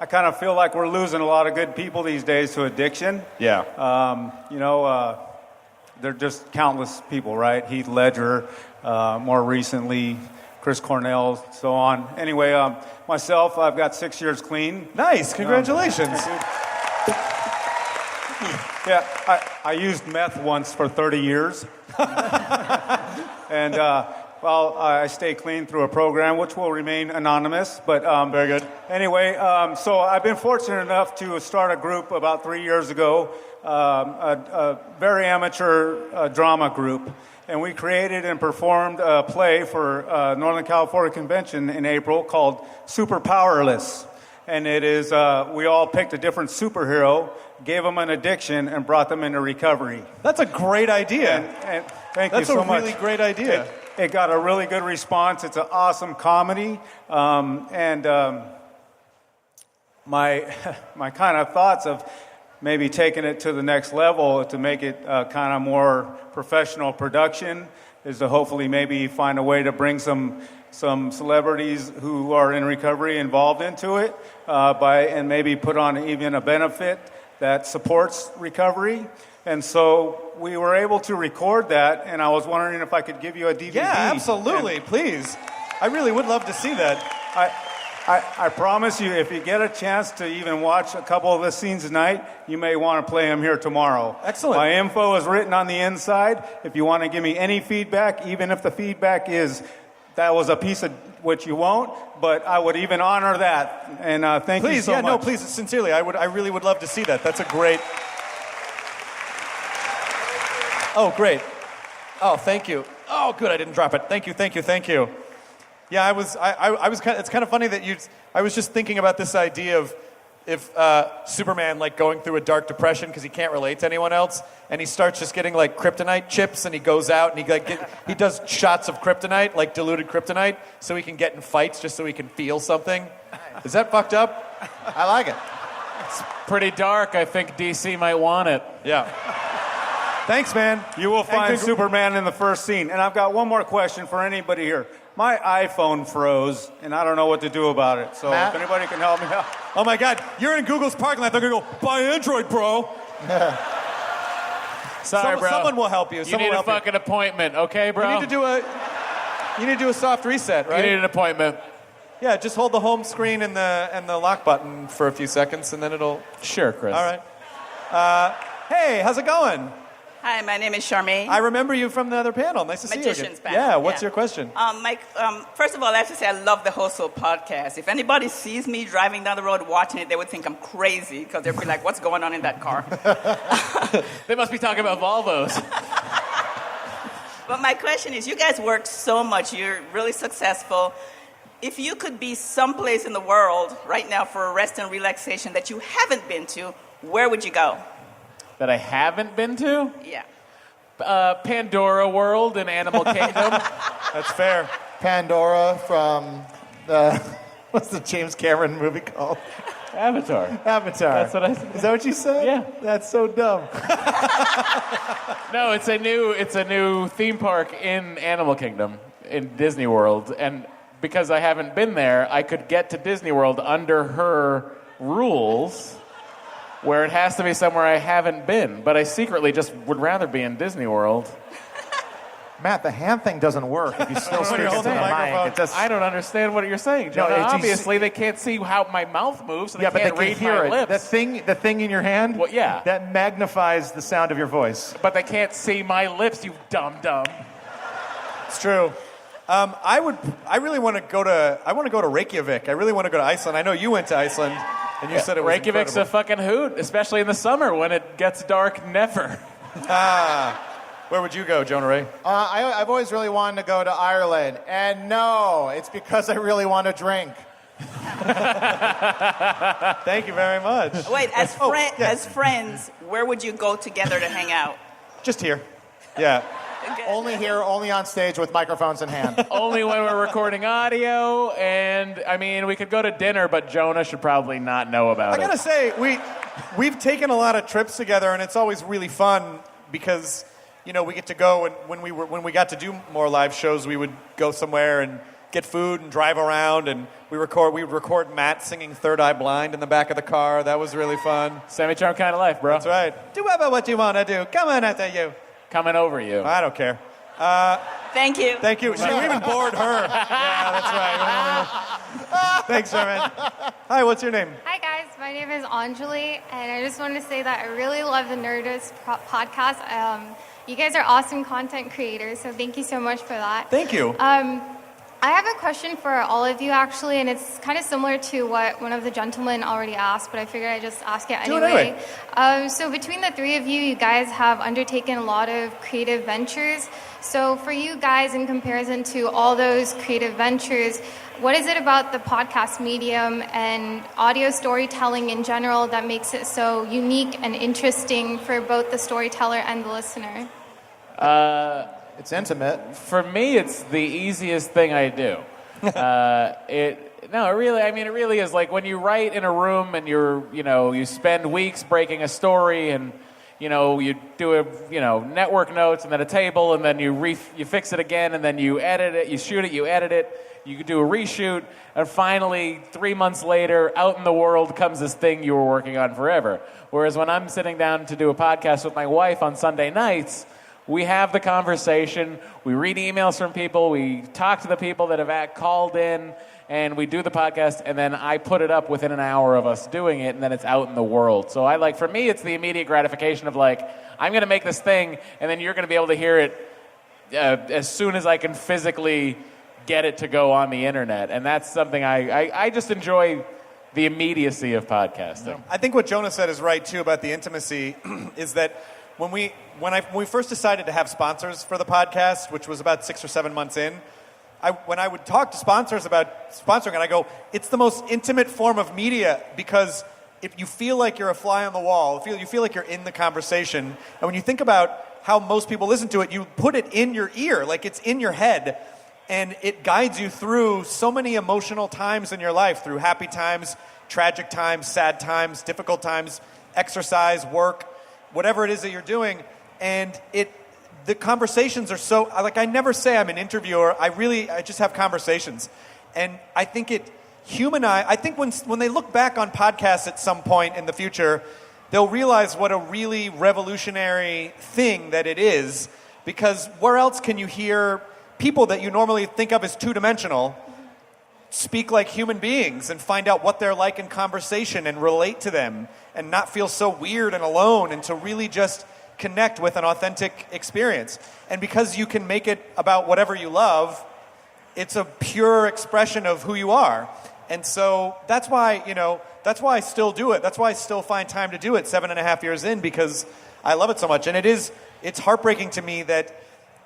kind of feel like we're losing a lot of good people these days to addiction. Yeah. They're just countless people, right? Heath Ledger, more recently, Chris Cornell, so on. Anyway, myself, I've got 6 years clean. Nice. Congratulations. Yeah, I used meth once for 30 years. And, I stay clean through a program which will remain anonymous. But very good. Anyway, so I've been fortunate enough to start a group about 3 years ago, a very amateur drama group. And we created and performed a play for Northern California Convention in April called Super Powerless. And it is, we all picked a different superhero, gave them an addiction, and brought them into recovery. That's a great idea. And thank you so much. That's a really great idea. It got a really good response. It's an awesome comedy. My kind of thoughts of maybe taking it to the next level to make it kind of more professional production is to hopefully maybe find a way to bring some celebrities who are in recovery involved into it and maybe put on even a benefit that supports recovery. And so we were able to record that, and I was wondering if I could give you a DVD. Yeah, absolutely. Please. I really would love to see that. I promise you, if you get a chance to even watch a couple of the scenes tonight, you may want to play them here tomorrow. Excellent. My info is written on the inside. If you want to give me any feedback, even if the feedback is that was a piece of what you won't, but I would even honor that. And thank you so much. Please, no, please, sincerely, I really would love to see that. That's a great... Oh, great. Oh, thank you. Oh, good, I didn't drop it. Thank you. Yeah, I was kind of, it's kind of funny that I was just thinking about this idea of if Superman like going through a dark depression because he can't relate to anyone else, and he starts just getting like kryptonite chips, and he goes out and he does shots of kryptonite, like diluted kryptonite, so he can get in fights just so he can feel something. Is that fucked up? I like it. It's pretty dark. I think DC might want it. Yeah. Thanks, man. You will find Superman in the first scene. And I've got one more question for anybody here. My iPhone froze, and I don't know what to do about it. So Matt? if anybody can help me out. Oh my God, you're in Google's parking lot. They're gonna go buy Android, bro. Sorry, bro. Someone will help you. You need a fucking appointment, okay, bro? You need to do a soft reset, right? You need an appointment. Yeah, just hold the home screen and the lock button for a few seconds, and then it'll. Sure, Chris. All right. Hey, how's it going? Hi, my name is Charmaine. I remember you from the other panel. Nice to see you again. Magicians panel. Yeah, what's your question? First of all, I have to say I love the Hostful podcast. If anybody sees me driving down the road watching it, they would think I'm crazy because they'd be like, what's going on in that car? They must be talking about Volvos. But my question is, you guys work so much. You're really successful. If you could be someplace in the world right now for a rest and relaxation that you haven't been to, where would you go? That I haven't been to? Yeah. Pandora World in Animal Kingdom. That's fair. Pandora from the what's the James Cameron movie called? Avatar. That's what I said. Is that what you said? Yeah. That's so dumb. No, it's a new theme park in Animal Kingdom in Disney World, and because I haven't been there, I could get to Disney World under her rules, where it has to be somewhere I haven't been. But I secretly just would rather be in Disney World. Matt, the hand thing doesn't work if you still speak into the mic. It just... I don't understand what you're saying, Jonah. No, obviously, they can't see how my mouth moves, so they but can't they read can hear my it. lips. The thing in your hand, Well, yeah. that magnifies the sound of your voice. But they can't see my lips, you dumb. It's true. I really want to go to Reykjavik. I really want to go to Iceland. I know you went to Iceland, and you said it was Reykjavik's incredible. a fucking hoot, especially in the summer when it gets dark. Never. Where would you go, Jonah Ray? I've always really wanted to go to Ireland, and no, it's because I really want to drink. Thank you very much. Wait, as friends, where would you go together to hang out? Just here. Yeah. Only here, only on stage with microphones in hand. Only when we're recording audio, and I mean, we could go to dinner, but Jonah should probably not know about it. I gotta say, we've taken a lot of trips together, and it's always really fun because we get to go, and when we got to do more live shows, we would go somewhere and get food and drive around, and we would record Matt singing Third Eye Blind in the back of the car. That was really fun. Semi-charm kind of life, bro. That's right. Do ever what you want to do. Come on after you. Coming over you. I don't care. Thank you. Thank you. She even bored her. Yeah, that's right. Thanks, Sherman. Hi, what's your name? Hi, guys. My name is Anjali, and I just wanted to say that I really love the Nerdist podcast. You guys are awesome content creators, so thank you so much for that. Thank you. I have a question for all of you, actually, and it's kind of similar to what one of the gentlemen already asked, but I figured I'd just ask it anyway. So between the three of you, you guys have undertaken a lot of creative ventures. So for you guys, in comparison to all those creative ventures, what is it about the podcast medium and audio storytelling in general that makes it so unique and interesting for both the storyteller and the listener? It's intimate. For me, it's the easiest thing I do. It really is like when you write in a room and you spend weeks breaking a story and you do network notes and then a table and then you fix it again and then you edit it, you shoot it, you edit it, you do a reshoot, and finally 3 months later, out in the world comes this thing you were working on forever. Whereas when I'm sitting down to do a podcast with my wife on Sunday nights, we have the conversation, we read emails from people, we talk to the people that have called in, and we do the podcast, and then I put it up within an hour of us doing it, and then it's out in the world. So for me, it's the immediate gratification of I'm going to make this thing, and then you're going to be able to hear it as soon as I can physically get it to go on the internet. And that's something I just enjoy the immediacy of podcasting. I think what Jonah said is right, too, about the intimacy, is that when we first decided to have sponsors for the podcast, which was about 6 or 7 months in, when I would talk to sponsors about sponsoring, and I go, it's the most intimate form of media because if you feel like you're a fly on the wall, you feel like you're in the conversation, and when you think about how most people listen to it, you put it in your ear, like it's in your head, and it guides you through so many emotional times in your life, through happy times, tragic times, sad times, difficult times, exercise, work, whatever it is that you're doing, and the conversations are so, like, I never say I'm an interviewer. I just have conversations. And I think I think when they look back on podcasts at some point in the future, they'll realize what a really revolutionary thing that it is, because where else can you hear people that you normally think of as two-dimensional speak like human beings and find out what they're like in conversation and relate to them and not feel so weird and alone, and to really just connect with an authentic experience. And because you can make it about whatever you love, it's a pure expression of who you are. And so that's why I still do it. That's why I still find time to do it 7.5 years in, because I love it so much. And it's heartbreaking to me that,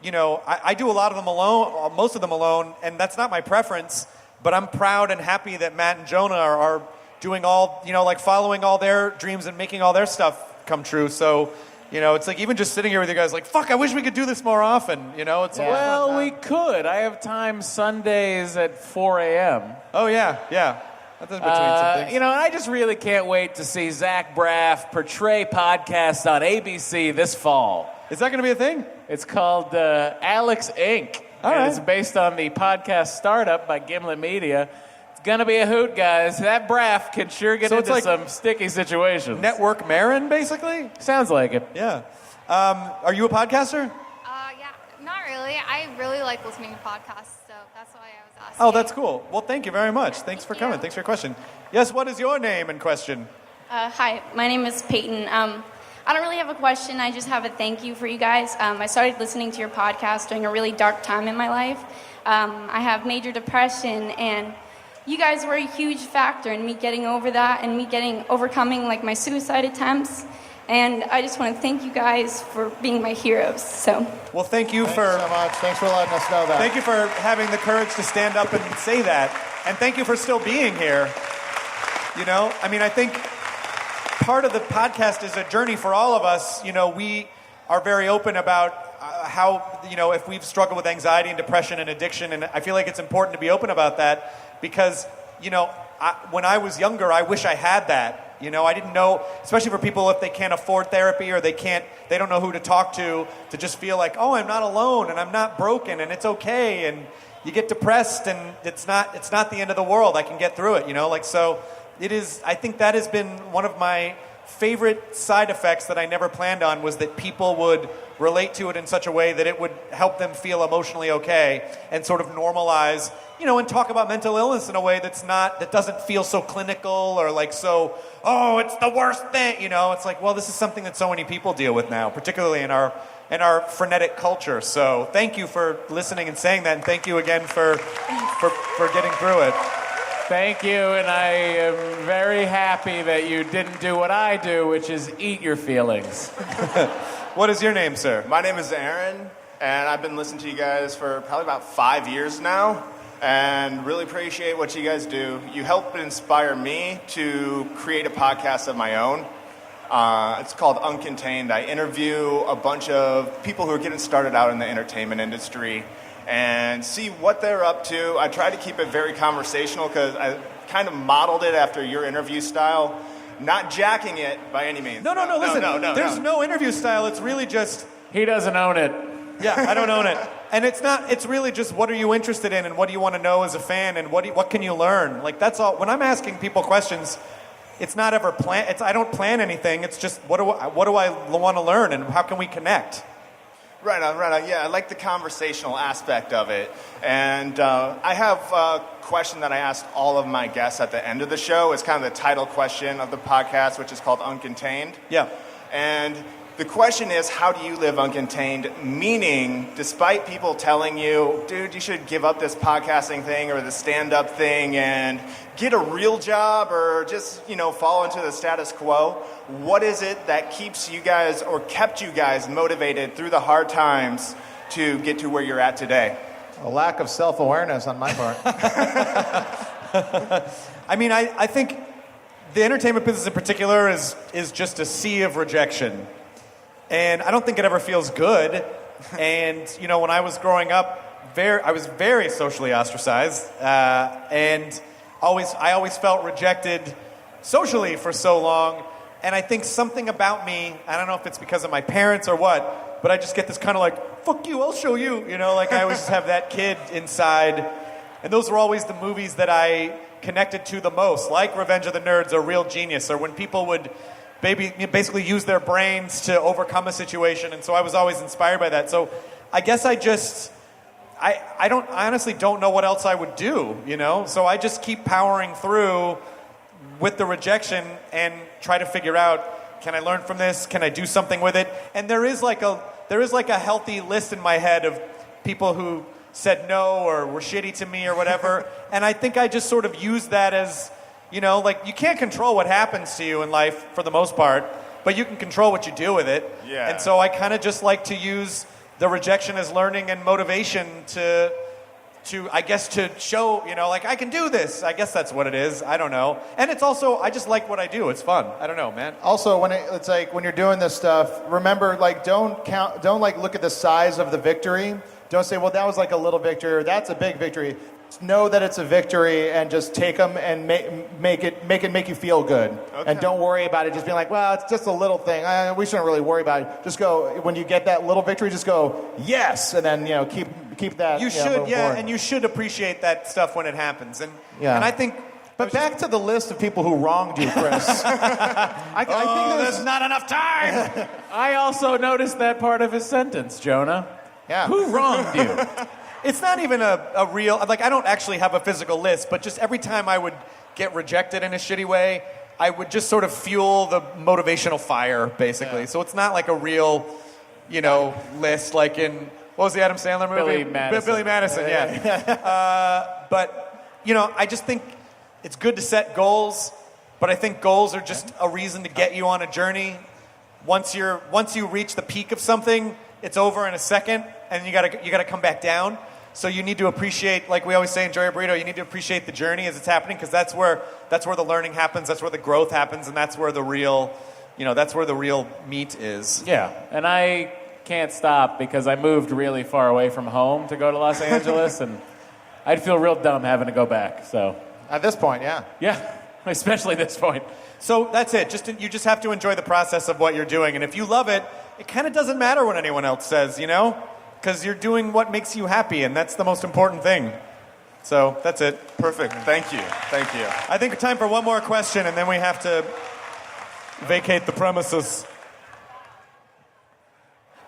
I do a lot of them alone, most of them alone, and that's not my preference, but I'm proud and happy that Matt and Jonah are doing all, like following all their dreams and making all their stuff come true. So, it's like even just sitting here with you guys, like, fuck, I wish we could do this more often. It's Well, we could. I have time Sundays at 4 a.m. Oh, yeah. That's in between some things. I just really can't wait to see Zach Braff portray podcasts on ABC this fall. Is that going to be a thing? It's called Alex Inc. All right. It's based on the podcast Startup by Gimlet Media. It's going to be a hoot, guys. That Braff can sure get into like some sticky situations. Network Marin, basically? Sounds like it. Yeah. Are you a podcaster? Yeah, not really. I really like listening to podcasts, so that's why I was asking. Oh, that's cool. Well, thank you very much. Thanks for coming. Thanks for your question. Yes, what is your name and question? Hi, my name is Peyton. I don't really have a question. I just have a thank you for you guys. I started listening to your podcast during a really dark time in my life. I have major depression, and you guys were a huge factor in me getting over that and me overcoming like my suicide attempts. And I just want to thank you guys for being my heroes. Well, thank you Thanks so much. Thanks for letting us know that. Thank you for having the courage to stand up and say that. And thank you for still being here. I think part of the podcast is a journey for all of us. We are very open about how, if we've struggled with anxiety and depression and addiction, and I feel like it's important to be open about that because, when I was younger, I wish I had that. I didn't know, especially for people if they can't afford therapy or they don't know who to talk to just feel like, oh, I'm not alone and I'm not broken and it's okay, and you get depressed and it's not the end of the world. I can get through it, so it is. I think that has been one of my favorite side effects that I never planned on, was that people would relate to it in such a way that it would help them feel emotionally okay and sort of normalize, and talk about mental illness in a way that doesn't feel so clinical or like so, oh, it's the worst thing, It's like, well, this is something that so many people deal with now, particularly in our frenetic culture. So thank you for listening and saying that, and thank you again for getting through it. Thank you, and I am very happy that you didn't do what I do, which is eat your feelings. What is your name, sir? My name is Aaron, and I've been listening to you guys for probably about 5 years now, and really appreciate what you guys do. You help inspire me to create a podcast of my own. It's called Uncontained. I interview a bunch of people who are getting started out in the entertainment industry and see what they're up to. I try to keep it very conversational because I kind of modeled it after your interview style. Not jacking it by any means. No, listen. There's no interview style. It's really just... He doesn't own it. Yeah, I don't own it. And it's really just what are you interested in and what do you want to know as a fan and what can you learn? Like, that's all. When I'm asking people questions, it's not ever I don't plan anything. It's just what do I want to learn and how can we connect? Right on. Yeah, I like the conversational aspect of it. And I have a question that I asked all of my guests at the end of the show. It's kind of the title question of the podcast, which is called Uncontained. Yeah. And The question is, how do you live uncontained? Meaning, despite people telling you, dude, you should give up this podcasting thing or the stand-up thing and get a real job or just, fall into the status quo, what is it that keeps you guys or kept you guys motivated through the hard times to get to where you're at today? A lack of self-awareness on my part. I mean, I think the entertainment business in particular is just a sea of rejection. And I don't think it ever feels good. And, when I was growing up, I was very socially ostracized. And I always felt rejected socially for so long. And I think something about me, I don't know if it's because of my parents or what, but I just get this kind of like, fuck you, I'll show you. Like I always just have that kid inside. And those were always the movies that I connected to the most, like Revenge of the Nerds or Real Genius, or when people would basically use their brains to overcome a situation. And so I was always inspired by that. So I guess I honestly don't know what else I would do, So I just keep powering through with the rejection and try to figure out, can I learn from this? Can I do something with it? And there is like a healthy list in my head of people who said no or were shitty to me or whatever. And I think I just sort of use that as, like you can't control what happens to you in life for the most part, but you can control what you do with it. Yeah. And so I kind of just like to use the rejection as learning and motivation to I guess to show, like I can do this. I guess that's what it is. I don't know. And it's also, I just like what I do. It's fun. I don't know, man. Also, it's like when you're doing this stuff, remember, like don't look at the size of the victory. Don't say, well, that was like a little victory, or that's a big victory. Know that it's a victory and just take them and make you feel good. Okay. And don't worry about it just being like, well, it's just a little thing. We shouldn't really worry about it. Just go, when you get that little victory, just go, yes, and then, keep that. You should, and you should appreciate that stuff when it happens. And I think... But back to the list of people who wronged you, Chris. I think there's not enough time. I also noticed that part of his sentence, Jonah. Yeah. Who wronged you? It's not even a real, like I don't actually have a physical list, but just every time I would get rejected in a shitty way, I would just sort of fuel the motivational fire, basically. Yeah. So it's not like a real, list like in, what was the Adam Sandler movie? Billy Madison, yeah. But, I just think it's good to set goals, but I think goals are just a reason to get you on a journey. Once you reach the peak of something, it's over in a second, and you gotta come back down. So you need to appreciate, like we always say in Enjoy a Burrito, you need to appreciate the journey as it's happening, because that's where the learning happens, that's where the growth happens, and that's where the real meat is. Yeah, and I can't stop because I moved really far away from home to go to Los Angeles, and I'd feel real dumb having to go back. So at this point, yeah, especially this point. So that's it. You just have to enjoy the process of what you're doing, and if you love it, it kind of doesn't matter what anyone else says, because you're doing what makes you happy, and that's the most important thing. So that's it. Perfect. Thank you. I think it's time for one more question, and then we have to vacate the premises.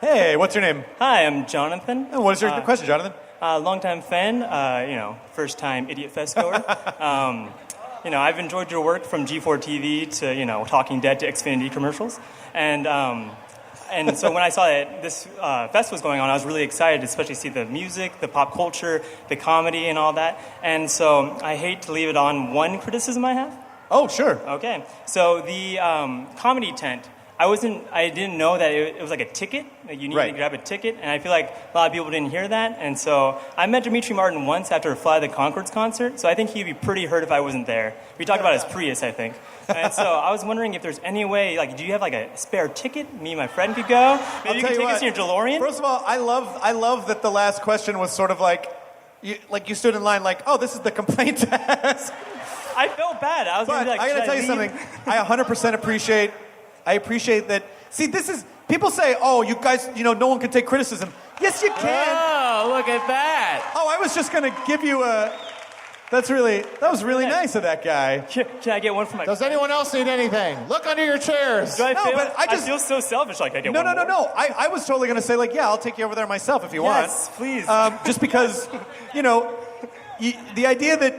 Hey, what's your name? Hi, I'm Jonathan. Oh, what is your question, Jonathan? Longtime fan, first-time Idiot Fest goer. I've enjoyed your work from G4 TV to, Talking Dead to Xfinity commercials. And so when I saw that this fest was going on, I was really excited, especially to see the music, the pop culture, the comedy, and all that. And so I hate to leave it on one criticism I have. Oh, sure. Okay. So the comedy tent, I didn't know that it was like a ticket. Like you needed to grab a ticket, and I feel like a lot of people didn't hear that. And so I met Dimitri Martin once after a Fly the Conchords concert, so I think he'd be pretty hurt if I wasn't there. We talked about his Prius, I think. And so I was wondering if there's any way, do you have a spare ticket? Me and my friend could go. Maybe you could take us in your DeLorean. First of all, I love that the last question was sort of like you stood in line like, oh, this is the complaint desk. I felt bad. I was going to be like, I got to tell you something. I 100% appreciate that. See, this is, people say, oh, you guys, no one can take criticism. Yes, you can. Oh, look at that. Oh, I was just going to give you that was really nice of that guy. Can I get one from my Does anyone else need anything? Look under your chairs. I feel so selfish like I get one. No. I was totally going to say, I'll take you over there myself if you want. Yes, please. Just because, the idea that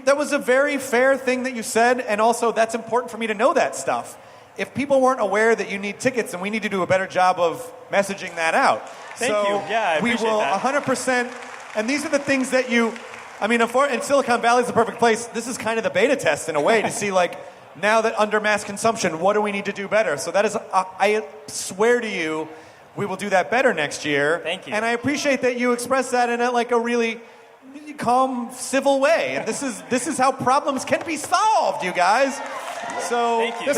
that was a very fair thing that you said, and also that's important for me to know that stuff. if people weren't aware that you need tickets, then we need to do a better job of messaging that out. Thank you. Yeah, I appreciate we will that. 100%. And these are the things that in Silicon Valley is the perfect place. This is kind of the beta test in a way to see, like, now that under mass consumption, what do we need to do better? So that is, I swear to you, we will do that better next year. Thank you. And I appreciate that you express that in a really calm, civil way. And this is how problems can be solved, you guys. So Thank you.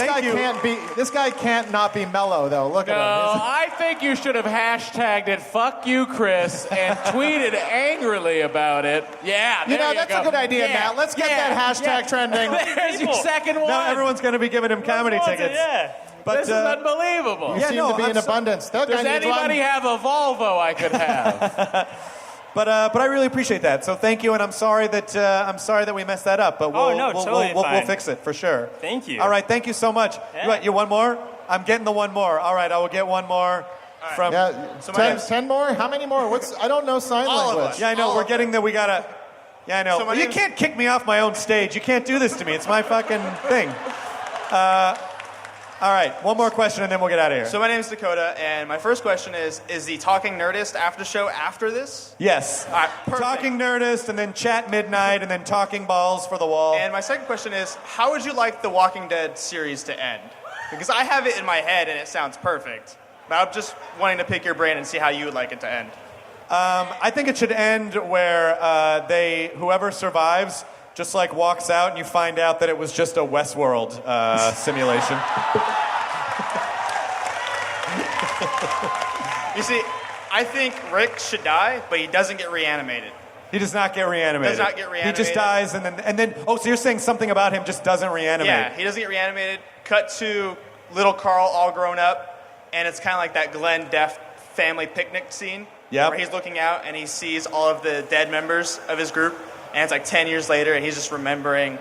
This guy can't not be mellow though. Look at him. I think you should have hashtagged it "fuck you, Chris" and tweeted angrily about it. Yeah, that's a good idea, Matt. Let's get that hashtag trending. There's your second one. Now everyone's going to be giving him comedy tickets. Yeah. But, this is unbelievable. You seem to be in abundance. Does anybody have a Volvo I could have? But I really appreciate that. So thank you, and I'm sorry that we messed that up. But we'll fix it for sure. Thank you. All right, thank you so much. Yeah. You want one more? I'm getting the one more. All right, I will get one more from. Yeah, so 10 more? How many more? I don't know sign language. Yeah, I know. We're getting the. We gotta. Yeah, I know. So you can't kick me off my own stage. You can't do this to me. It's my fucking thing. All right, one more question and then we'll get out of here. So my name is Dakota, and my first question is the Talking Nerdist after show after this? Yes. All right, perfect. Talking Nerdist, and then Chat Midnight, and then Talking Balls for the Wall. And my second question is, how would you like the Walking Dead series to end? Because I have it in my head and it sounds perfect. But I'm just wanting to pick your brain and see how you would like it to end. I think it should end where whoever survives just like walks out and you find out that it was just a Westworld simulation. You see, I think Rick should die, but he doesn't get reanimated. He does not get reanimated. He just dies and then oh, so you're saying something about him just doesn't reanimate. Yeah, he doesn't get reanimated. Cut to little Carl all grown up, and it's kind of like that Glenn Deaf family picnic scene. Yep. Where he's looking out and he sees all of the dead members of his group. And it's like 10 years later, and he's just remembering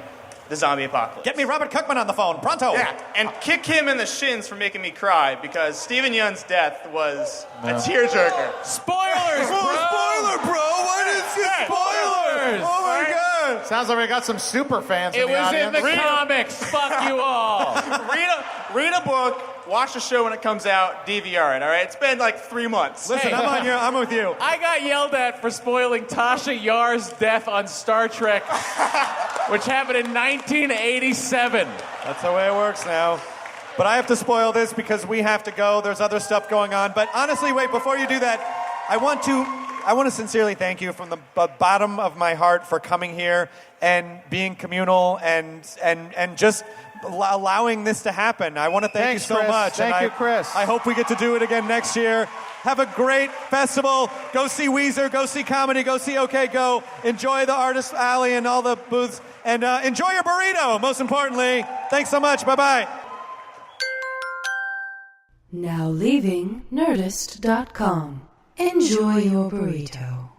the zombie apocalypse. Get me Robert Cookman on the phone, pronto! Yeah, and kick him in the shins for making me cry, because Stephen Yeun's death was a tearjerker. Spoilers, bro! Spoiler, bro! What is your spoilers? Oh my god! Sounds like we got some super fans in the audience. It was in the comics. Fuck you all. Read a book. Watch the show when it comes out. DVR it. All right. It's been like 3 months. Listen, I'm with you. I got yelled at for spoiling Tasha Yar's death on Star Trek, which happened in 1987. That's the way it works now. But I have to spoil this because we have to go. There's other stuff going on. But honestly, wait, before you do that, I want to sincerely thank you from the bottom of my heart for coming here and being communal and just allowing this to happen. I want to thank you so Chris. much. Thank you, Chris. I hope we get to do it again next year. Have a great festival. Go see Weezer. Go see comedy. Go see OK Go. Enjoy the Artist Alley and all the booths. And enjoy your burrito, most importantly. Thanks so much. Bye-bye. Now leaving Nerdist.com. Enjoy your burrito.